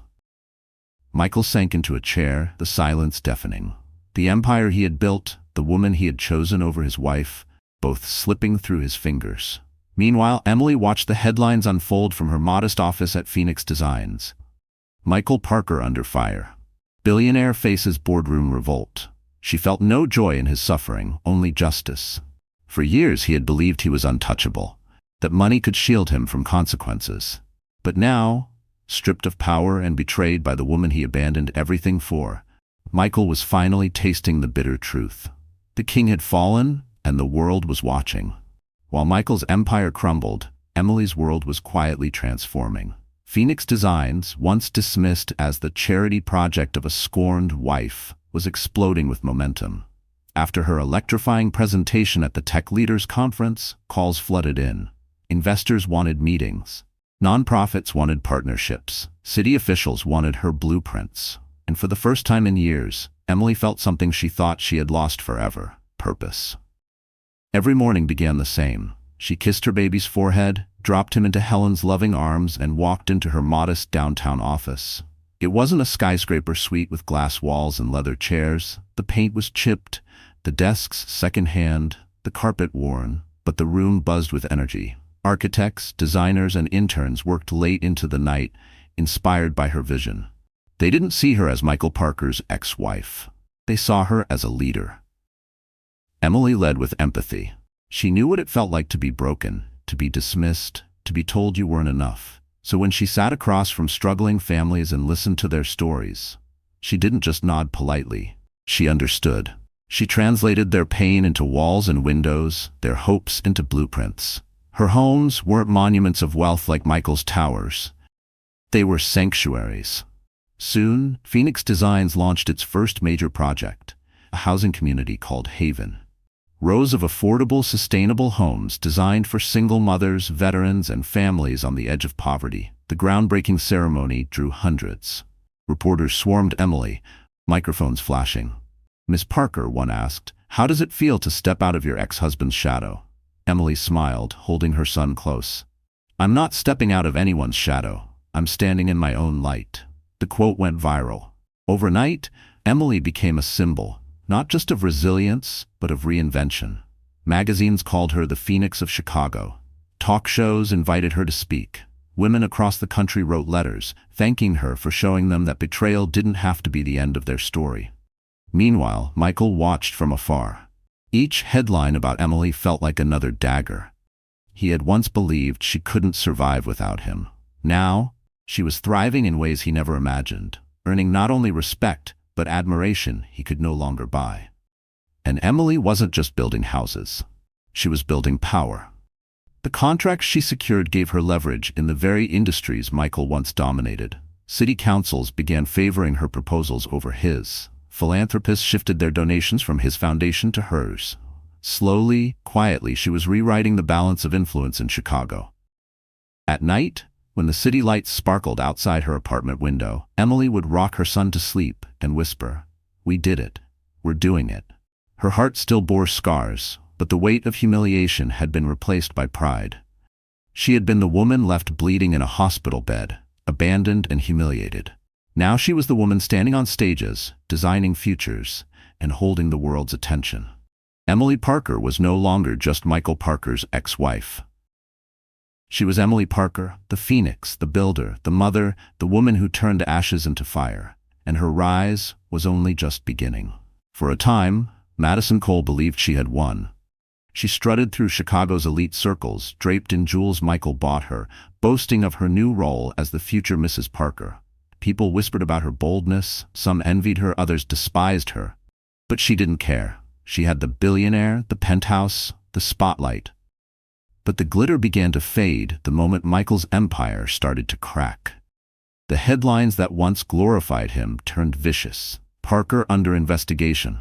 Michael sank into a chair, the silence deafening. The empire he had built, the woman he had chosen over his wife, both slipping through his fingers. Meanwhile, Emily watched the headlines unfold from her modest office at Phoenix Designs. Michael Parker under fire. Billionaire faces boardroom revolt. She felt no joy in his suffering, only justice. For years he had believed he was untouchable, that money could shield him from consequences. But now, stripped of power and betrayed by the woman he abandoned everything for, Michael was finally tasting the bitter truth. The king had fallen, and the world was watching. While Michael's empire crumbled, Emily's world was quietly transforming. Phoenix Designs, once dismissed as the charity project of a scorned wife, was exploding with momentum. After her electrifying presentation at the Tech Leaders Conference, calls flooded in. Investors wanted meetings. Nonprofits wanted partnerships. City officials wanted her blueprints. And for the first time in years, Emily felt something she thought she had lost forever: purpose. Every morning began the same. She kissed her baby's forehead, dropped him into Helen's loving arms, and walked into her modest downtown office. It wasn't a skyscraper suite with glass walls and leather chairs. The paint was chipped, the desks second-hand, the carpet worn, but the room buzzed with energy. Architects, designers, and interns worked late into the night, inspired by her vision. They didn't see her as Michael Parker's ex-wife. They saw her as a leader. Emily led with empathy. She knew what it felt like to be broken, to be dismissed, to be told you weren't enough. So when she sat across from struggling families and listened to their stories, she didn't just nod politely. She understood. She translated their pain into walls and windows, their hopes into blueprints. Her homes weren't monuments of wealth like Michael's towers. They were sanctuaries. Soon, Phoenix Designs launched its first major project, a housing community called Haven. Rows of affordable, sustainable homes designed for single mothers, veterans, and families on the edge of poverty. The groundbreaking ceremony drew hundreds. Reporters swarmed Emily, microphones flashing. "Miss Parker," one asked, "how does it feel to step out of your ex-husband's shadow?" Emily smiled, holding her son close. "I'm not stepping out of anyone's shadow. I'm standing in my own light." The quote went viral. Overnight, Emily became a symbol, not just of resilience, but of reinvention. Magazines called her the Phoenix of Chicago. Talk shows invited her to speak. Women across the country wrote letters, thanking her for showing them that betrayal didn't have to be the end of their story. Meanwhile, Michael watched from afar. Each headline about Emily felt like another dagger. He had once believed she couldn't survive without him. Now, she was thriving in ways he never imagined, earning not only respect, but admiration he could no longer buy. And Emily wasn't just building houses. She was building power. The contracts she secured gave her leverage in the very industries Michael once dominated. City councils began favoring her proposals over his. Philanthropists shifted their donations from his foundation to hers. Slowly, quietly, she was rewriting the balance of influence in Chicago. At night, when the city lights sparkled outside her apartment window, Emily would rock her son to sleep and whisper, "We did it. We're doing it." Her heart still bore scars, but the weight of humiliation had been replaced by pride. She had been the woman left bleeding in a hospital bed, abandoned and humiliated. Now she was the woman standing on stages, designing futures, and holding the world's attention. Emily Parker was no longer just Michael Parker's ex-wife. She was Emily Parker, the phoenix, the builder, the mother, the woman who turned ashes into fire, and her rise was only just beginning. For a time, Madison Cole believed she had won. She strutted through Chicago's elite circles, draped in jewels Michael bought her, boasting of her new role as the future Mrs. Parker. People whispered about her boldness, some envied her, others despised her. But she didn't care. She had the billionaire, the penthouse, the spotlight. But the glitter began to fade the moment Michael's empire started to crack. The headlines that once glorified him turned vicious. Parker under investigation.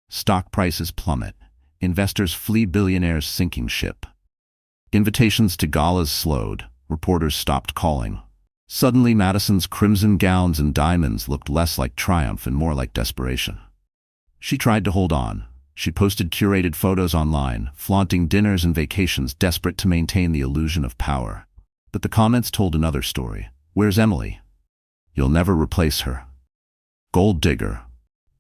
Stock prices plummet. Investors flee Billionaire's sinking ship. Invitations to galas slowed. Reporters stopped calling. Suddenly, Madison's crimson gowns and diamonds looked less like triumph and more like desperation. She tried to hold on. She posted curated photos online, flaunting dinners and vacations, desperate to maintain the illusion of power. But the comments told another story. "Where's Emily? You'll never replace her. Gold digger."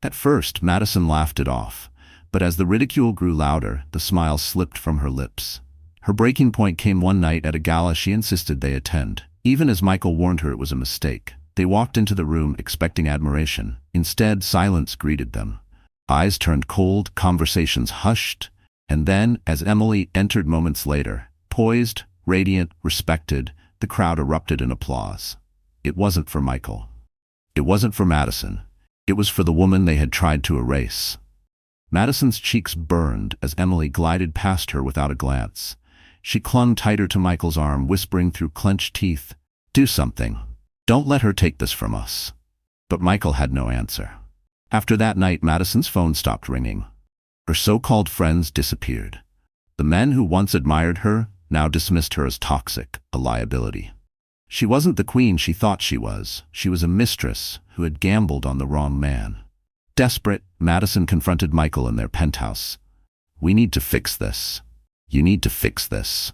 At first, Madison laughed it off, but as the ridicule grew louder, the smile slipped from her lips. Her breaking point came one night at a gala she insisted they attend. Even as Michael warned her it was a mistake, they walked into the room expecting admiration. Instead, silence greeted them. Eyes turned cold, conversations hushed, and then, as Emily entered moments later, poised, radiant, respected, the crowd erupted in applause. It wasn't for Michael. It wasn't for Madison. It was for the woman they had tried to erase. Madison's cheeks burned as Emily glided past her without a glance. She clung tighter to Michael's arm, whispering through clenched teeth, "Do something. Don't let her take this from us." But Michael had no answer. After that night, Madison's phone stopped ringing. Her so-called friends disappeared. The men who once admired her now dismissed her as toxic, a liability. She wasn't the queen she thought she was. She was a mistress who had gambled on the wrong man. Desperate, Madison confronted Michael in their penthouse. "We need to fix this. You need to fix this."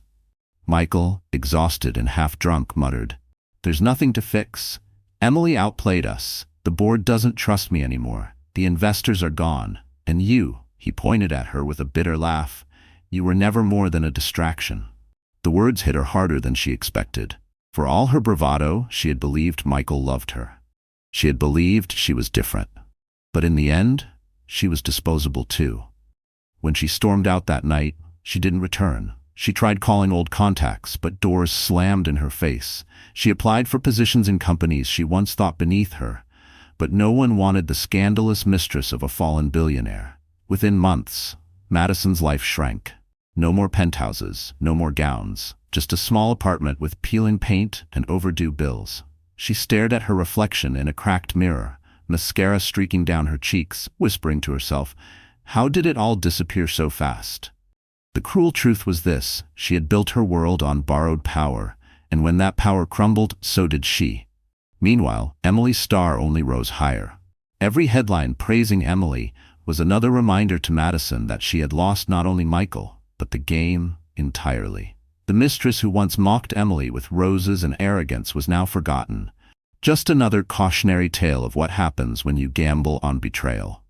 Michael, exhausted and half-drunk, muttered, "There's nothing to fix. Emily outplayed us. The board doesn't trust me anymore. The investors are gone. And you," he pointed at her with a bitter laugh, "you were never more than a distraction." The words hit her harder than she expected. For all her bravado, she had believed Michael loved her. She had believed she was different. But in the end, she was disposable too. When she stormed out that night, she didn't return. She tried calling old contacts, but doors slammed in her face. She applied for positions in companies she once thought beneath her, but no one wanted the scandalous mistress of a fallen billionaire. Within months, Madison's life shrank. No more penthouses, no more gowns, just a small apartment with peeling paint and overdue bills. She stared at her reflection in a cracked mirror, mascara streaking down her cheeks, whispering to herself, how did it all disappear so fast? The cruel truth was this: she had built her world on borrowed power, and when that power crumbled, so did she. Meanwhile, Emily's star only rose higher. Every headline praising Emily was another reminder to Madison that she had lost not only Michael, but the game entirely. The mistress who once mocked Emily with roses and arrogance was now forgotten. Just another cautionary tale of what happens when you gamble on betrayal.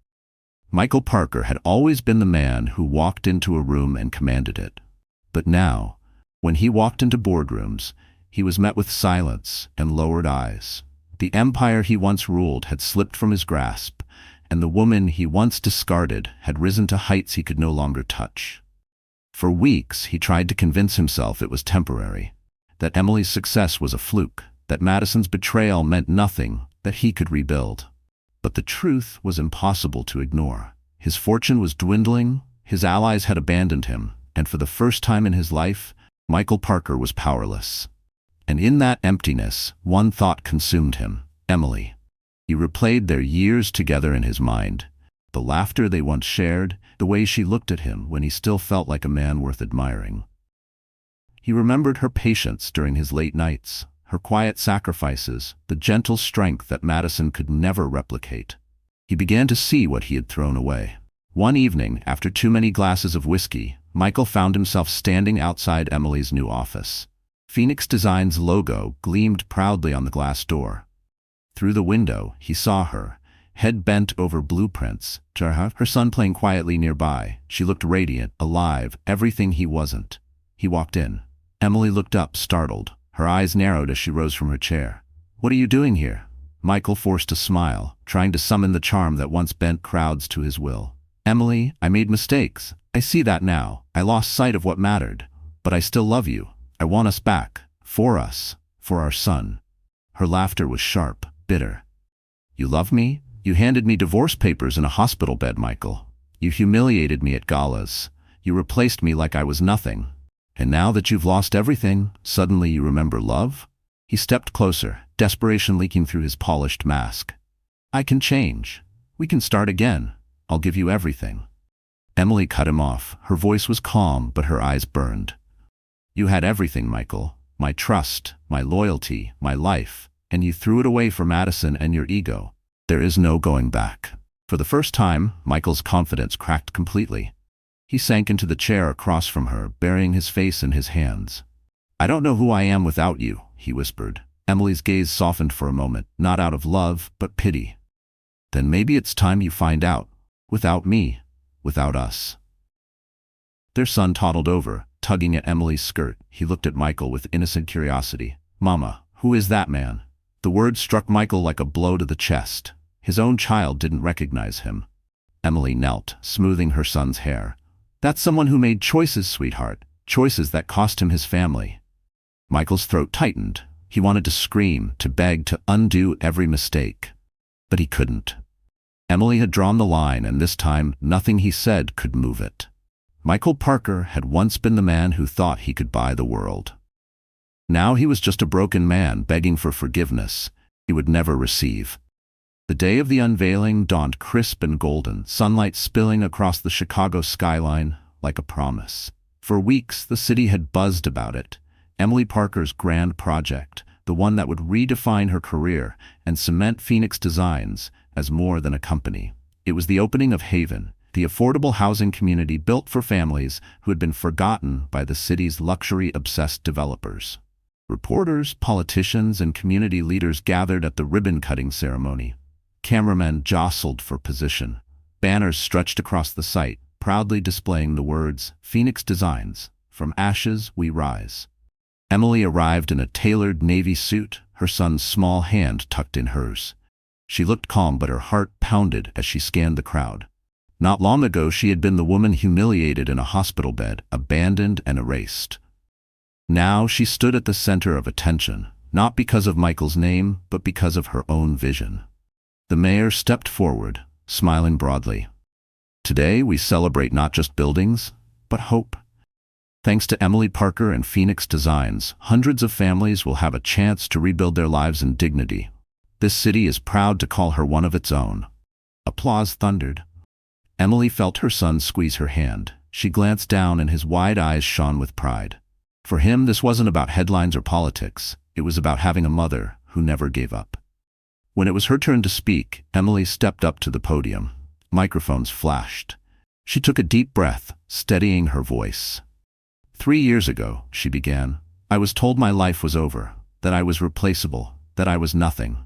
Michael Parker had always been the man who walked into a room and commanded it. But now, when he walked into boardrooms, he was met with silence and lowered eyes. The empire he once ruled had slipped from his grasp, and the woman he once discarded had risen to heights he could no longer touch. For weeks, he tried to convince himself it was temporary, that Emily's success was a fluke, that Madison's betrayal meant nothing, that he could rebuild. But the truth was impossible to ignore. His fortune was dwindling, his allies had abandoned him, and for the first time in his life, Michael Parker was powerless. And in that emptiness, one thought consumed him: Emily. He replayed their years together in his mind, the laughter they once shared, the way she looked at him when he still felt like a man worth admiring. He remembered her patience during his late nights, her quiet sacrifices, the gentle strength that Madison could never replicate. He began to see what he had thrown away. One evening, after too many glasses of whiskey, Michael found himself standing outside Emily's new office. Phoenix Design's logo gleamed proudly on the glass door. Through the window, he saw her, head bent over blueprints, her son playing quietly nearby. She looked radiant, alive, everything he wasn't. He walked in. Emily looked up, startled. Her eyes narrowed as she rose from her chair. "What are you doing here?" Michael forced a smile, trying to summon the charm that once bent crowds to his will. "Emily, I made mistakes. I see that now. I lost sight of what mattered. But I still love you. I want us back. For us. For our son." Her laughter was sharp, bitter. "You love me? You handed me divorce papers in a hospital bed, Michael. You humiliated me at galas. You replaced me like I was nothing. And now that you've lost everything, suddenly you remember love?" He stepped closer, desperation leaking through his polished mask. "I can change. We can start again. I'll give you everything." Emily cut him off. Her voice was calm, but her eyes burned. "You had everything, Michael. My trust, my loyalty, my life. And you threw it away for Madison and your ego. There is no going back." For the first time, Michael's confidence cracked completely. He sank into the chair across from her, burying his face in his hands. "I don't know who I am without you," he whispered. Emily's gaze softened for a moment, not out of love, but pity. "Then maybe it's time you find out. Without me. Without us." Their son toddled over, tugging at Emily's skirt. He looked at Michael with innocent curiosity. "Mama, who is that man?" The word struck Michael like a blow to the chest. His own child didn't recognize him. Emily knelt, smoothing her son's hair. "That's someone who made choices, sweetheart. Choices that cost him his family." Michael's throat tightened. He wanted to scream, to beg, to undo every mistake. But he couldn't. Emily had drawn the line, and this time, nothing he said could move it. Michael Parker had once been the man who thought he could buy the world. Now he was just a broken man begging for forgiveness he would never receive. The day of the unveiling dawned crisp and golden, sunlight spilling across the Chicago skyline like a promise. For weeks, the city had buzzed about it. Emily Parker's grand project, the one that would redefine her career and cement Phoenix Designs as more than a company. It was the opening of Haven, the affordable housing community built for families who had been forgotten by the city's luxury-obsessed developers. Reporters, politicians, and community leaders gathered at the ribbon-cutting ceremony. Cameramen jostled for position. Banners stretched across the site, proudly displaying the words, "Phoenix Designs, from ashes we rise." Emily arrived in a tailored navy suit, her son's small hand tucked in hers. She looked calm, but her heart pounded as she scanned the crowd. Not long ago, she had been the woman humiliated in a hospital bed, abandoned and erased. Now she stood at the center of attention, not because of Michael's name, but because of her own vision. The mayor stepped forward, smiling broadly. "Today we celebrate not just buildings, but hope. Thanks to Emily Parker and Phoenix Designs, hundreds of families will have a chance to rebuild their lives in dignity. This city is proud to call her one of its own." Applause thundered. Emily felt her son squeeze her hand. She glanced down and his wide eyes shone with pride. For him, this wasn't about headlines or politics. It was about having a mother who never gave up. When it was her turn to speak, Emily stepped up to the podium. Microphones flashed. She took a deep breath, steadying her voice. 3 years ago, she began, I was told my life was over, that I was replaceable, that I was nothing.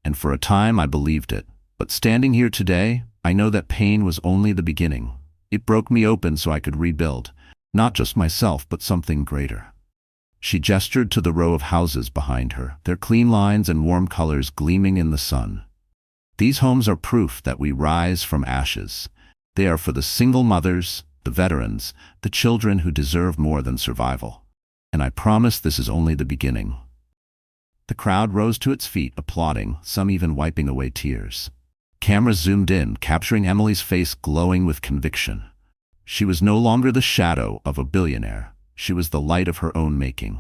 And for a time I believed it. But standing here today, I know that pain was only the beginning. It broke me open so I could rebuild, not just myself, but something greater. She gestured to the row of houses behind her, their clean lines and warm colors gleaming in the sun. These homes are proof that we rise from ashes. They are for the single mothers, the veterans, the children who deserve more than survival. And I promise this is only the beginning. The crowd rose to its feet, applauding, some even wiping away tears. Cameras zoomed in, capturing Emily's face glowing with conviction. She was no longer the shadow of a billionaire. She was the light of her own making.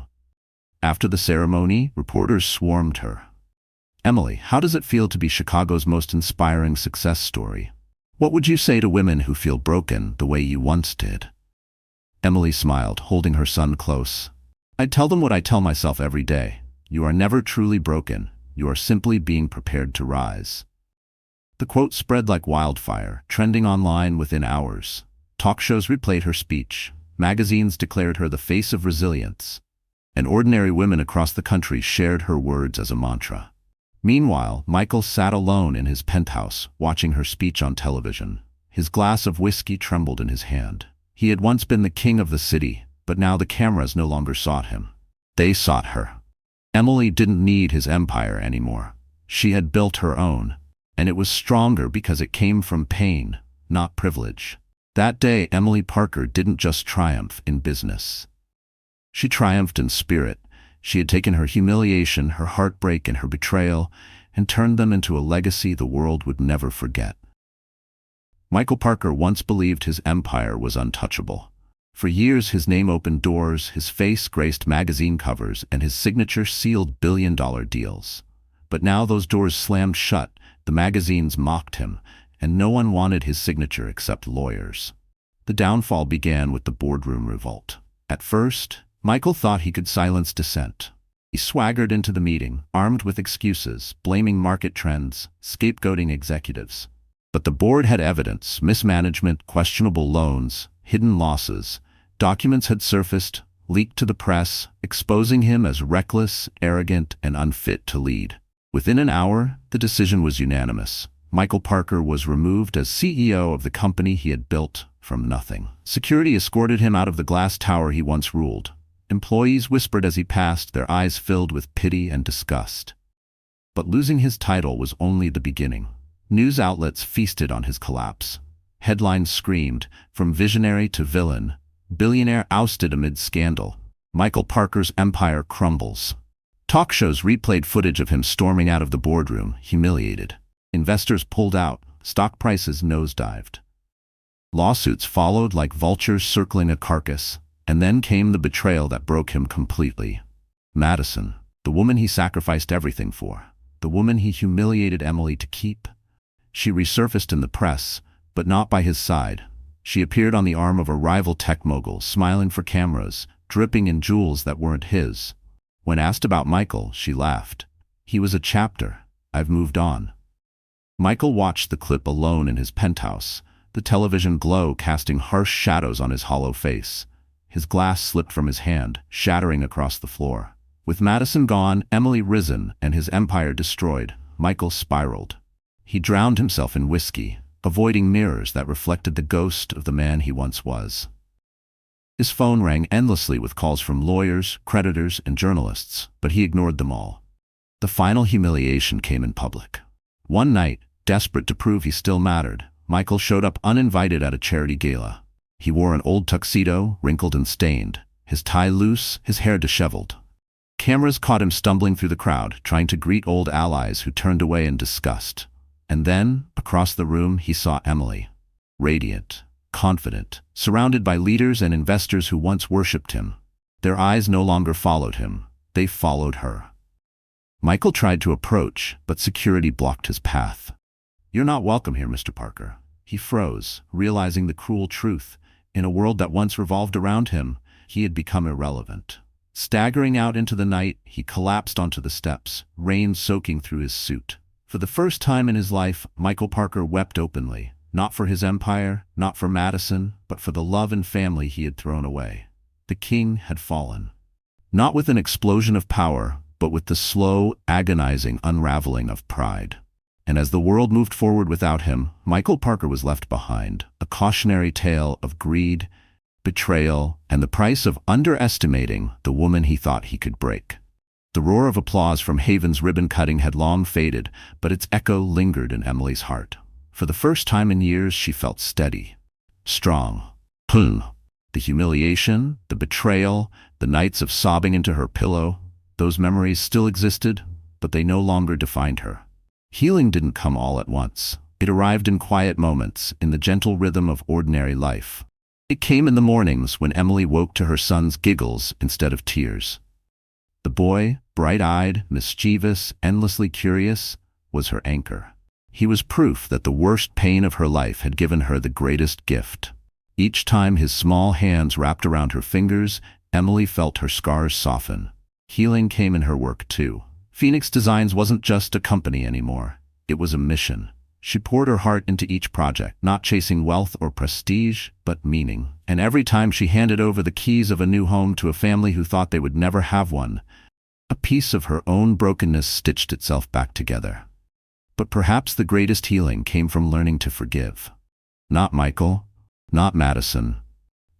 After the ceremony, reporters swarmed her. "Emily, how does it feel to be Chicago's most inspiring success story? What would you say to women who feel broken the way you once did?" Emily smiled, holding her son close. "I'd tell them what I tell myself every day. You are never truly broken. You are simply being prepared to rise." The quote spread like wildfire, trending online within hours. Talk shows replayed her speech. Magazines declared her the face of resilience. And ordinary women across the country shared her words as a mantra. Meanwhile, Michael sat alone in his penthouse, watching her speech on television. His glass of whiskey trembled in his hand. He had once been the king of the city, but now the cameras no longer sought him. They sought her. Emily didn't need his empire anymore. She had built her own, and it was stronger because it came from pain, not privilege. That day, Emily Parker didn't just triumph in business. She triumphed in spirit. She had taken her humiliation, her heartbreak, and her betrayal, and turned them into a legacy the world would never forget. Michael Parker once believed his empire was untouchable. For years, his name opened doors, his face graced magazine covers, and his signature sealed billion-dollar deals. But now those doors slammed shut, the magazines mocked him, and no one wanted his signature except lawyers. The downfall began with the boardroom revolt. At first, Michael thought he could silence dissent. He swaggered into the meeting, armed with excuses, blaming market trends, scapegoating executives. But the board had evidence: mismanagement, questionable loans, hidden losses. Documents had surfaced, leaked to the press, exposing him as reckless, arrogant, and unfit to lead. Within an hour, the decision was unanimous. Michael Parker was removed as CEO of the company he had built from nothing. Security escorted him out of the glass tower he once ruled. Employees whispered as he passed, their eyes filled with pity and disgust. But losing his title was only the beginning. News outlets feasted on his collapse. Headlines screamed, from visionary to villain, billionaire ousted amid scandal. Michael Parker's empire crumbles. Talk shows replayed footage of him storming out of the boardroom, humiliated. Investors pulled out, stock prices nosedived. Lawsuits followed like vultures circling a carcass, and then came the betrayal that broke him completely. Madison, the woman he sacrificed everything for, the woman he humiliated Emily to keep. She resurfaced in the press, but not by his side. She appeared on the arm of a rival tech mogul, smiling for cameras, dripping in jewels that weren't his. When asked about Michael, she laughed. "He was a chapter. I've moved on." Michael watched the clip alone in his penthouse, the television glow casting harsh shadows on his hollow face. His glass slipped from his hand, shattering across the floor. With Madison gone, Emily risen, and his empire destroyed, Michael spiraled. He drowned himself in whiskey, avoiding mirrors that reflected the ghost of the man he once was. His phone rang endlessly with calls from lawyers, creditors, and journalists, but he ignored them all. The final humiliation came in public. One night, desperate to prove he still mattered, Michael showed up uninvited at a charity gala. He wore an old tuxedo, wrinkled and stained, his tie loose, his hair disheveled. Cameras caught him stumbling through the crowd, trying to greet old allies who turned away in disgust. And then, across the room, he saw Emily. Radiant, confident, surrounded by leaders and investors who once worshipped him. Their eyes no longer followed him. They followed her. Michael tried to approach, but security blocked his path. "You're not welcome here, Mr. Parker." He froze, realizing the cruel truth. In a world that once revolved around him, he had become irrelevant. Staggering out into the night, he collapsed onto the steps, rain soaking through his suit. For the first time in his life, Michael Parker wept openly, not for his empire, not for Madison, but for the love and family he had thrown away. The king had fallen. Not with an explosion of power, but with the slow, agonizing unraveling of pride. And as the world moved forward without him, Michael Parker was left behind, a cautionary tale of greed, betrayal, and the price of underestimating the woman he thought he could break. The roar of applause from Haven's ribbon-cutting had long faded, but its echo lingered in Emily's heart. For the first time in years, she felt steady, strong. The humiliation, the betrayal, the nights of sobbing into her pillow, those memories still existed, but they no longer defined her. Healing didn't come all at once. It arrived in quiet moments, in the gentle rhythm of ordinary life. It came in the mornings when Emily woke to her son's giggles instead of tears. The boy, bright-eyed, mischievous, endlessly curious, was her anchor. He was proof that the worst pain of her life had given her the greatest gift. Each time his small hands wrapped around her fingers, Emily felt her scars soften. Healing came in her work too. Phoenix Designs wasn't just a company anymore. It was a mission. She poured her heart into each project, not chasing wealth or prestige, but meaning. And every time she handed over the keys of a new home to a family who thought they would never have one, a piece of her own brokenness stitched itself back together. But perhaps the greatest healing came from learning to forgive. Not Michael, not Madison,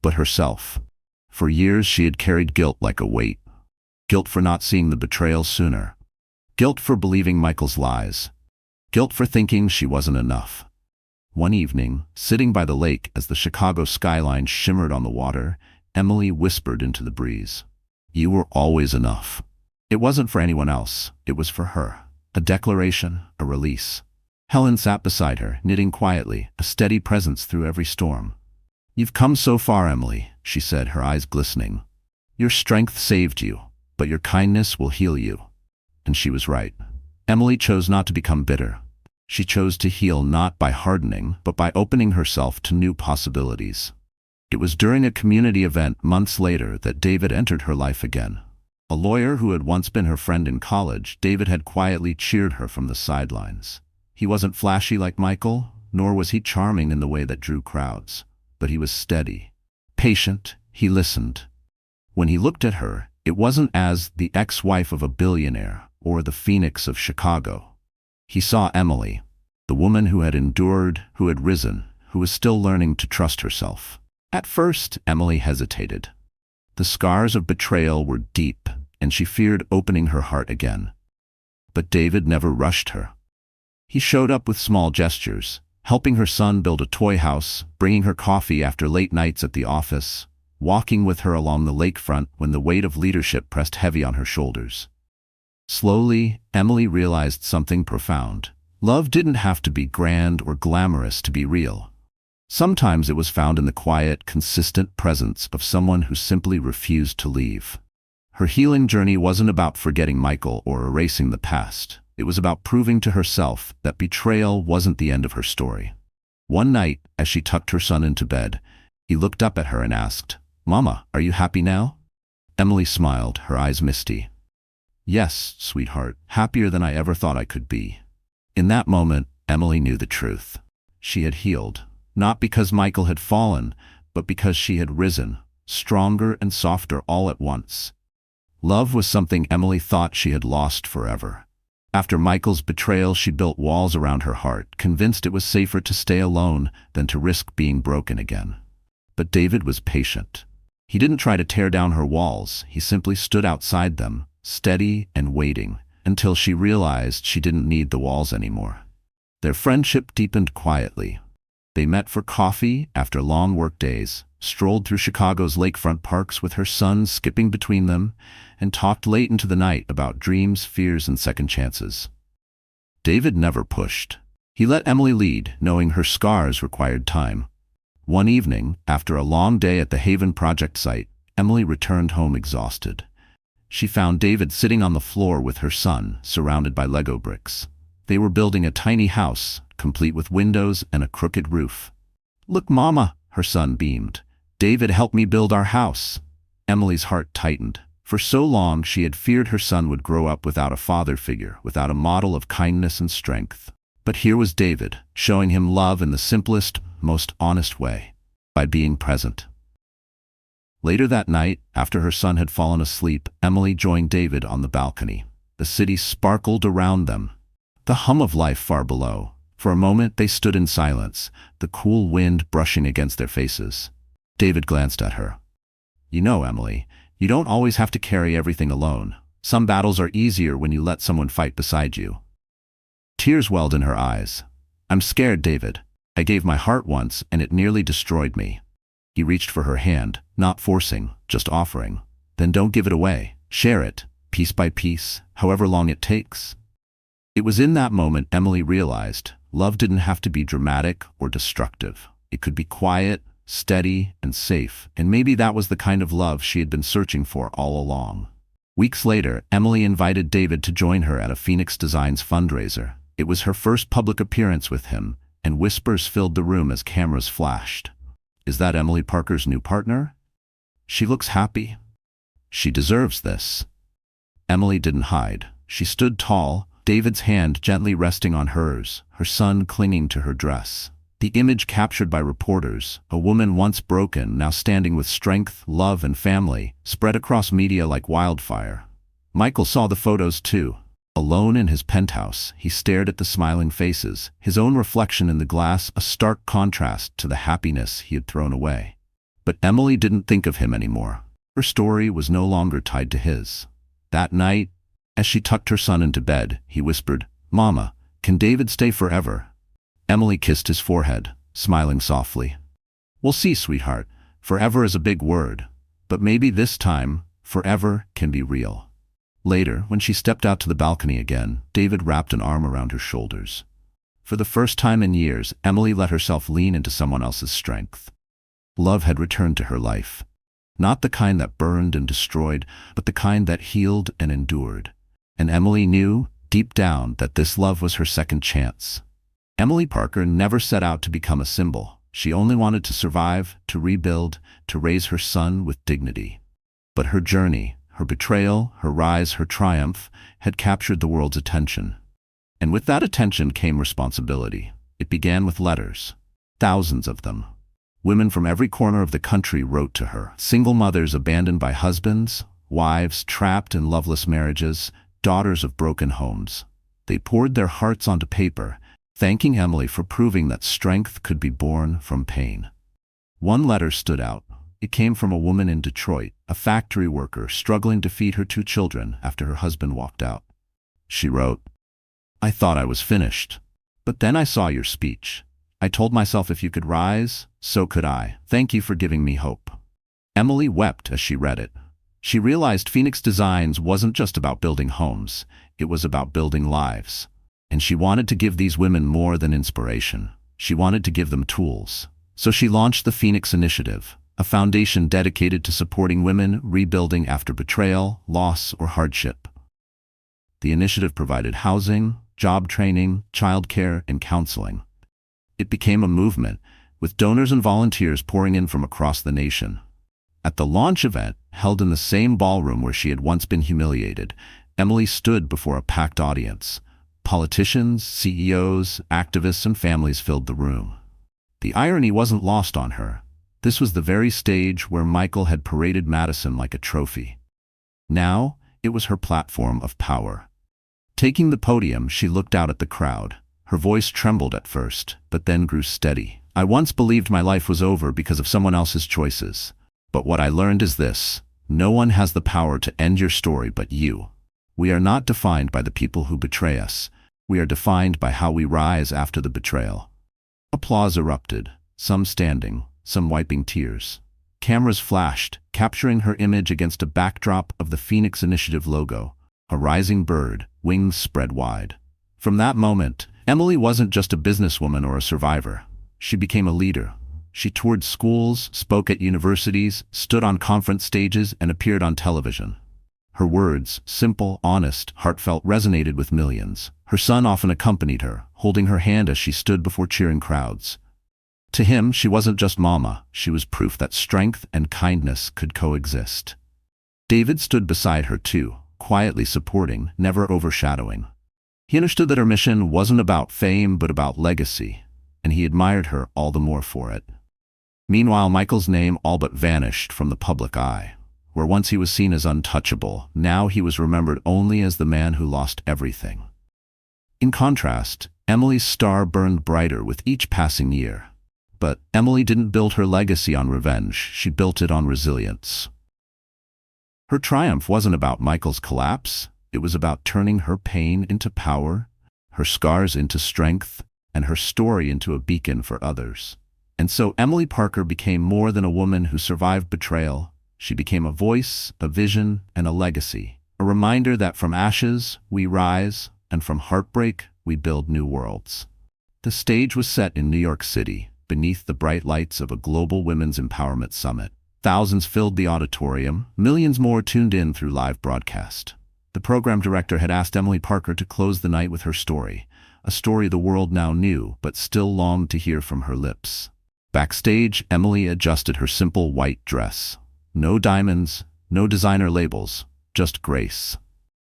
but herself. For years she had carried guilt like a weight. Guilt for not seeing the betrayal sooner. Guilt for believing Michael's lies. Guilt for thinking she wasn't enough. One evening, sitting by the lake as the Chicago skyline shimmered on the water, Emily whispered into the breeze, "You were always enough." It wasn't for anyone else. It was for her. A declaration, a release. Helen sat beside her, knitting quietly, a steady presence through every storm. "You've come so far, Emily," she said, her eyes glistening. "Your strength saved you, but your kindness will heal you." And she was right. Emily chose not to become bitter. She chose to heal not by hardening, but by opening herself to new possibilities. It was during a community event months later that David entered her life again. A lawyer who had once been her friend in college, David had quietly cheered her from the sidelines. He wasn't flashy like Michael, nor was he charming in the way that drew crowds. But he was steady, patient. He listened. When he looked at her, it wasn't as the ex-wife of a billionaire or the Phoenix of Chicago. He saw Emily, the woman who had endured, who had risen, who was still learning to trust herself. At first, Emily hesitated. The scars of betrayal were deep, and she feared opening her heart again. But David never rushed her. He showed up with small gestures, helping her son build a toy house, bringing her coffee after late nights at the office, walking with her along the lakefront when the weight of leadership pressed heavy on her shoulders. Slowly, Emily realized something profound. Love didn't have to be grand or glamorous to be real. Sometimes it was found in the quiet, consistent presence of someone who simply refused to leave. Her healing journey wasn't about forgetting Michael or erasing the past. It was about proving to herself that betrayal wasn't the end of her story. One night, as she tucked her son into bed, he looked up at her and asked, "Mama, are you happy now?" Emily smiled, her eyes misty. "Yes, sweetheart, happier than I ever thought I could be." In that moment, Emily knew the truth. She had healed, not because Michael had fallen, but because she had risen, stronger and softer all at once. Love was something Emily thought she had lost forever. After Michael's betrayal, she built walls around her heart, convinced it was safer to stay alone than to risk being broken again. But David was patient. He didn't try to tear down her walls. He simply stood outside them, steady and waiting, until she realized she didn't need the walls anymore. Their friendship deepened quietly. They met for coffee after long work days, strolled through Chicago's lakefront parks with her son skipping between them, and talked late into the night about dreams, fears, and second chances. David never pushed. He let Emily lead, knowing her scars required time. One evening, after a long day at the Haven project site, Emily returned home exhausted. She found David sitting on the floor with her son, surrounded by Lego bricks. They were building a tiny house, complete with windows and a crooked roof. "Look, Mama," her son beamed. "David helped me build our house." Emily's heart tightened. For so long, she had feared her son would grow up without a father figure, without a model of kindness and strength. But here was David, showing him love in the simplest, most honest way, by being present. Later that night, after her son had fallen asleep, Emily joined David on the balcony. The city sparkled around them, the hum of life far below. For a moment they stood in silence, the cool wind brushing against their faces. David glanced at her. You know, Emily, you don't always have to carry everything alone. Some battles are easier when you let someone fight beside you. Tears welled in her eyes. I'm scared, David. I gave my heart once and it nearly destroyed me. He reached for her hand, not forcing, just offering. Then don't give it away. Share it, piece by piece, however long it takes. It was in that moment Emily realized love didn't have to be dramatic or destructive. It could be quiet, steady, and safe, and maybe that was the kind of love she had been searching for all along. Weeks later, Emily invited David to join her at a Phoenix Designs fundraiser. It was her first public appearance with him, and whispers filled the room as cameras flashed. Is that Emily Parker's new partner? She looks happy. She deserves this. Emily didn't hide. She stood tall, David's hand gently resting on hers, her son clinging to her dress. The image captured by reporters, a woman once broken, now standing with strength, love, and family, spread across media like wildfire. Michael saw the photos too. Alone in his penthouse, he stared at the smiling faces, his own reflection in the glass a stark contrast to the happiness he had thrown away. But Emily didn't think of him anymore. Her story was no longer tied to his. That night, as she tucked her son into bed, he whispered, "Mama, can David stay forever?" Emily kissed his forehead, smiling softly. "We'll see, sweetheart. Forever is a big word. But maybe this time, forever can be real." Later, when she stepped out to the balcony again, David wrapped an arm around her shoulders. For the first time in years, Emily let herself lean into someone else's strength. Love had returned to her life. Not the kind that burned and destroyed, but the kind that healed and endured. And Emily knew, deep down, that this love was her second chance. Emily Parker never set out to become a symbol. She only wanted to survive, to rebuild, to raise her son with dignity. But her journey, her betrayal, her rise, her triumph, had captured the world's attention. And with that attention came responsibility. It began with letters. Thousands of them. Women from every corner of the country wrote to her. Single mothers abandoned by husbands, wives trapped in loveless marriages, daughters of broken homes. They poured their hearts onto paper, thanking Emily for proving that strength could be born from pain. One letter stood out. It came from a woman in Detroit, a factory worker struggling to feed her 2 children after her husband walked out. She wrote, "I thought I was finished. But then I saw your speech. I told myself if you could rise, so could I. Thank you for giving me hope." Emily wept as she read it. She realized Phoenix Designs wasn't just about building homes, it was about building lives. And she wanted to give these women more than inspiration. She wanted to give them tools. So she launched the Phoenix Initiative, a foundation dedicated to supporting women rebuilding after betrayal, loss, or hardship. The initiative provided housing, job training, childcare, and counseling. It became a movement, with donors and volunteers pouring in from across the nation. At the launch event, held in the same ballroom where she had once been humiliated, Emily stood before a packed audience. Politicians, CEOs, activists, and families filled the room. The irony wasn't lost on her. This was the very stage where Michael had paraded Madison like a trophy. Now, it was her platform of power. Taking the podium, she looked out at the crowd. Her voice trembled at first, but then grew steady. "I once believed my life was over because of someone else's choices. But what I learned is this: no one has the power to end your story but you. We are not defined by the people who betray us. We are defined by how we rise after the betrayal." Applause erupted, some standing, some wiping tears. Cameras flashed, capturing her image against a backdrop of the Phoenix Initiative logo, a rising bird, wings spread wide. From that moment, Emily wasn't just a businesswoman or a survivor. She became a leader. She toured schools, spoke at universities, stood on conference stages, and appeared on television. Her words, simple, honest, heartfelt, resonated with millions. Her son often accompanied her, holding her hand as she stood before cheering crowds. To him, she wasn't just mama, she was proof that strength and kindness could coexist. David stood beside her too, quietly supporting, never overshadowing. He understood that her mission wasn't about fame but about legacy, and he admired her all the more for it. Meanwhile, Michael's name all but vanished from the public eye. Where once he was seen as untouchable, now he was remembered only as the man who lost everything. In contrast, Emily's star burned brighter with each passing year. But Emily didn't build her legacy on revenge, she built it on resilience. Her triumph wasn't about Michael's collapse, it was about turning her pain into power, her scars into strength, and her story into a beacon for others. And so Emily Parker became more than a woman who survived betrayal. She became a voice, a vision, and a legacy. A reminder that from ashes, we rise, and from heartbreak, we build new worlds. The stage was set in New York City, beneath the bright lights of a global women's empowerment summit. Thousands filled the auditorium, millions more tuned in through live broadcast. The program director had asked Emily Parker to close the night with her story, a story the world now knew but still longed to hear from her lips. Backstage, Emily adjusted her simple white dress. No diamonds, no designer labels, just grace.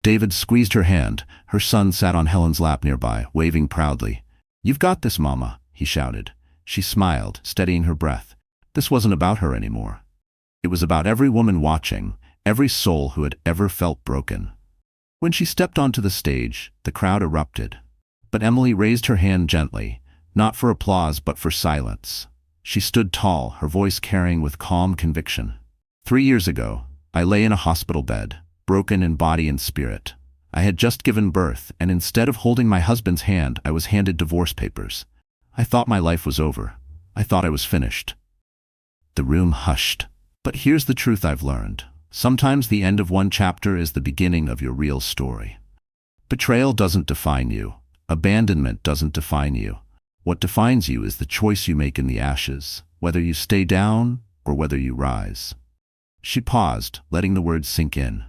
David squeezed her hand. Her son sat on Helen's lap nearby, waving proudly. "You've got this, Mama," he shouted. She smiled, steadying her breath. This wasn't about her anymore. It was about every woman watching, every soul who had ever felt broken. When she stepped onto the stage, the crowd erupted. But Emily raised her hand gently, not for applause but for silence. She stood tall, her voice carrying with calm conviction. 3 years ago, I lay in a hospital bed, broken in body and spirit. I had just given birth, and instead of holding my husband's hand, I was handed divorce papers. I thought my life was over. I thought I was finished. The room hushed. But here's the truth I've learned. Sometimes the end of one chapter is the beginning of your real story. Betrayal doesn't define you. Abandonment doesn't define you. What defines you is the choice you make in the ashes, whether you stay down or whether you rise. She paused, letting the words sink in.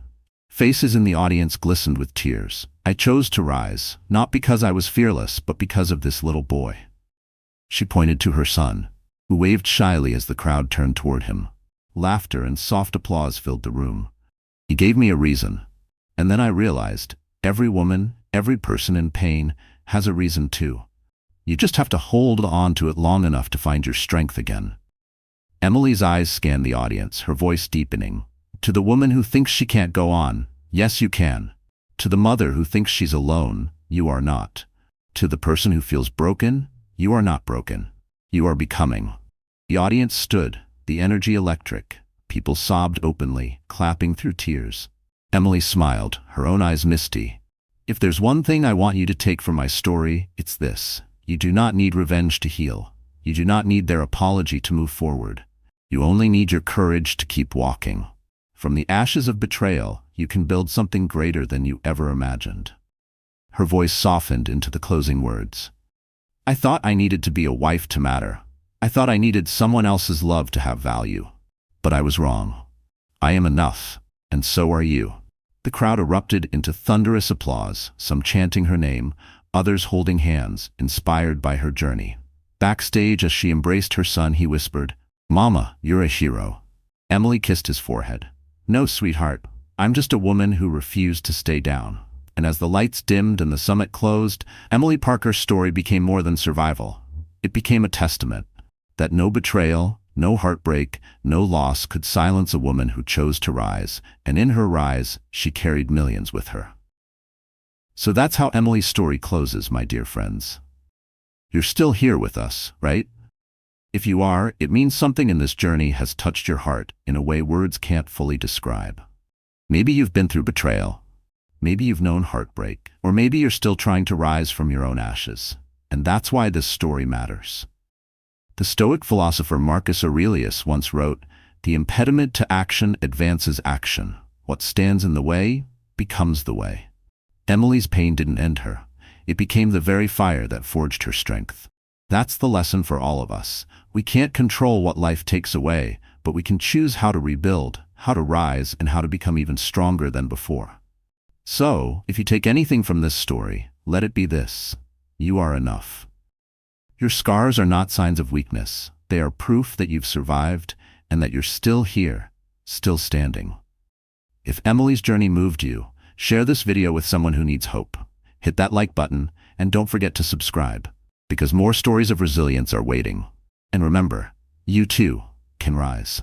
Faces in the audience glistened with tears. I chose to rise, not because I was fearless, but because of this little boy. She pointed to her son, who waved shyly as the crowd turned toward him. Laughter and soft applause filled the room. He gave me a reason. And then I realized, every woman, every person in pain, has a reason too. You just have to hold on to it long enough to find your strength again. Emily's eyes scanned the audience, her voice deepening. To the woman who thinks she can't go on, yes you can. To the mother who thinks she's alone, you are not. To the person who feels broken, you are not broken. You are becoming. The audience stood, the energy electric. People sobbed openly, clapping through tears. Emily smiled, her own eyes misty. If there's one thing I want you to take from my story, it's this. You do not need revenge to heal. You do not need their apology to move forward. You only need your courage to keep walking. From the ashes of betrayal, you can build something greater than you ever imagined. Her voice softened into the closing words. I thought I needed to be a wife to matter. I thought I needed someone else's love to have value. But I was wrong. I am enough, and so are you. The crowd erupted into thunderous applause, some chanting her name, others holding hands, inspired by her journey. Backstage, as she embraced her son, he whispered, Mama, you're a hero. Emily kissed his forehead. No, sweetheart, I'm just a woman who refused to stay down. And as the lights dimmed and the summit closed, Emily Parker's story became more than survival. It became a testament that no betrayal, no heartbreak, no loss could silence a woman who chose to rise, and in her rise, she carried millions with her. So that's how Emily's story closes, my dear friends. You're still here with us, right? If you are, it means something in this journey has touched your heart in a way words can't fully describe. Maybe you've been through betrayal. Maybe you've known heartbreak. Or maybe you're still trying to rise from your own ashes. And that's why this story matters. The Stoic philosopher Marcus Aurelius once wrote, "The impediment to action advances action. What stands in the way becomes the way." Emily's pain didn't end her. It became the very fire that forged her strength. That's the lesson for all of us. We can't control what life takes away, but we can choose how to rebuild, how to rise, and how to become even stronger than before. So, if you take anything from this story, let it be this: you are enough. Your scars are not signs of weakness. They are proof that you've survived and that you're still here, still standing. If Emily's journey moved you, share this video with someone who needs hope. Hit that like button, and don't forget to subscribe, because more stories of resilience are waiting. And remember, you too can rise.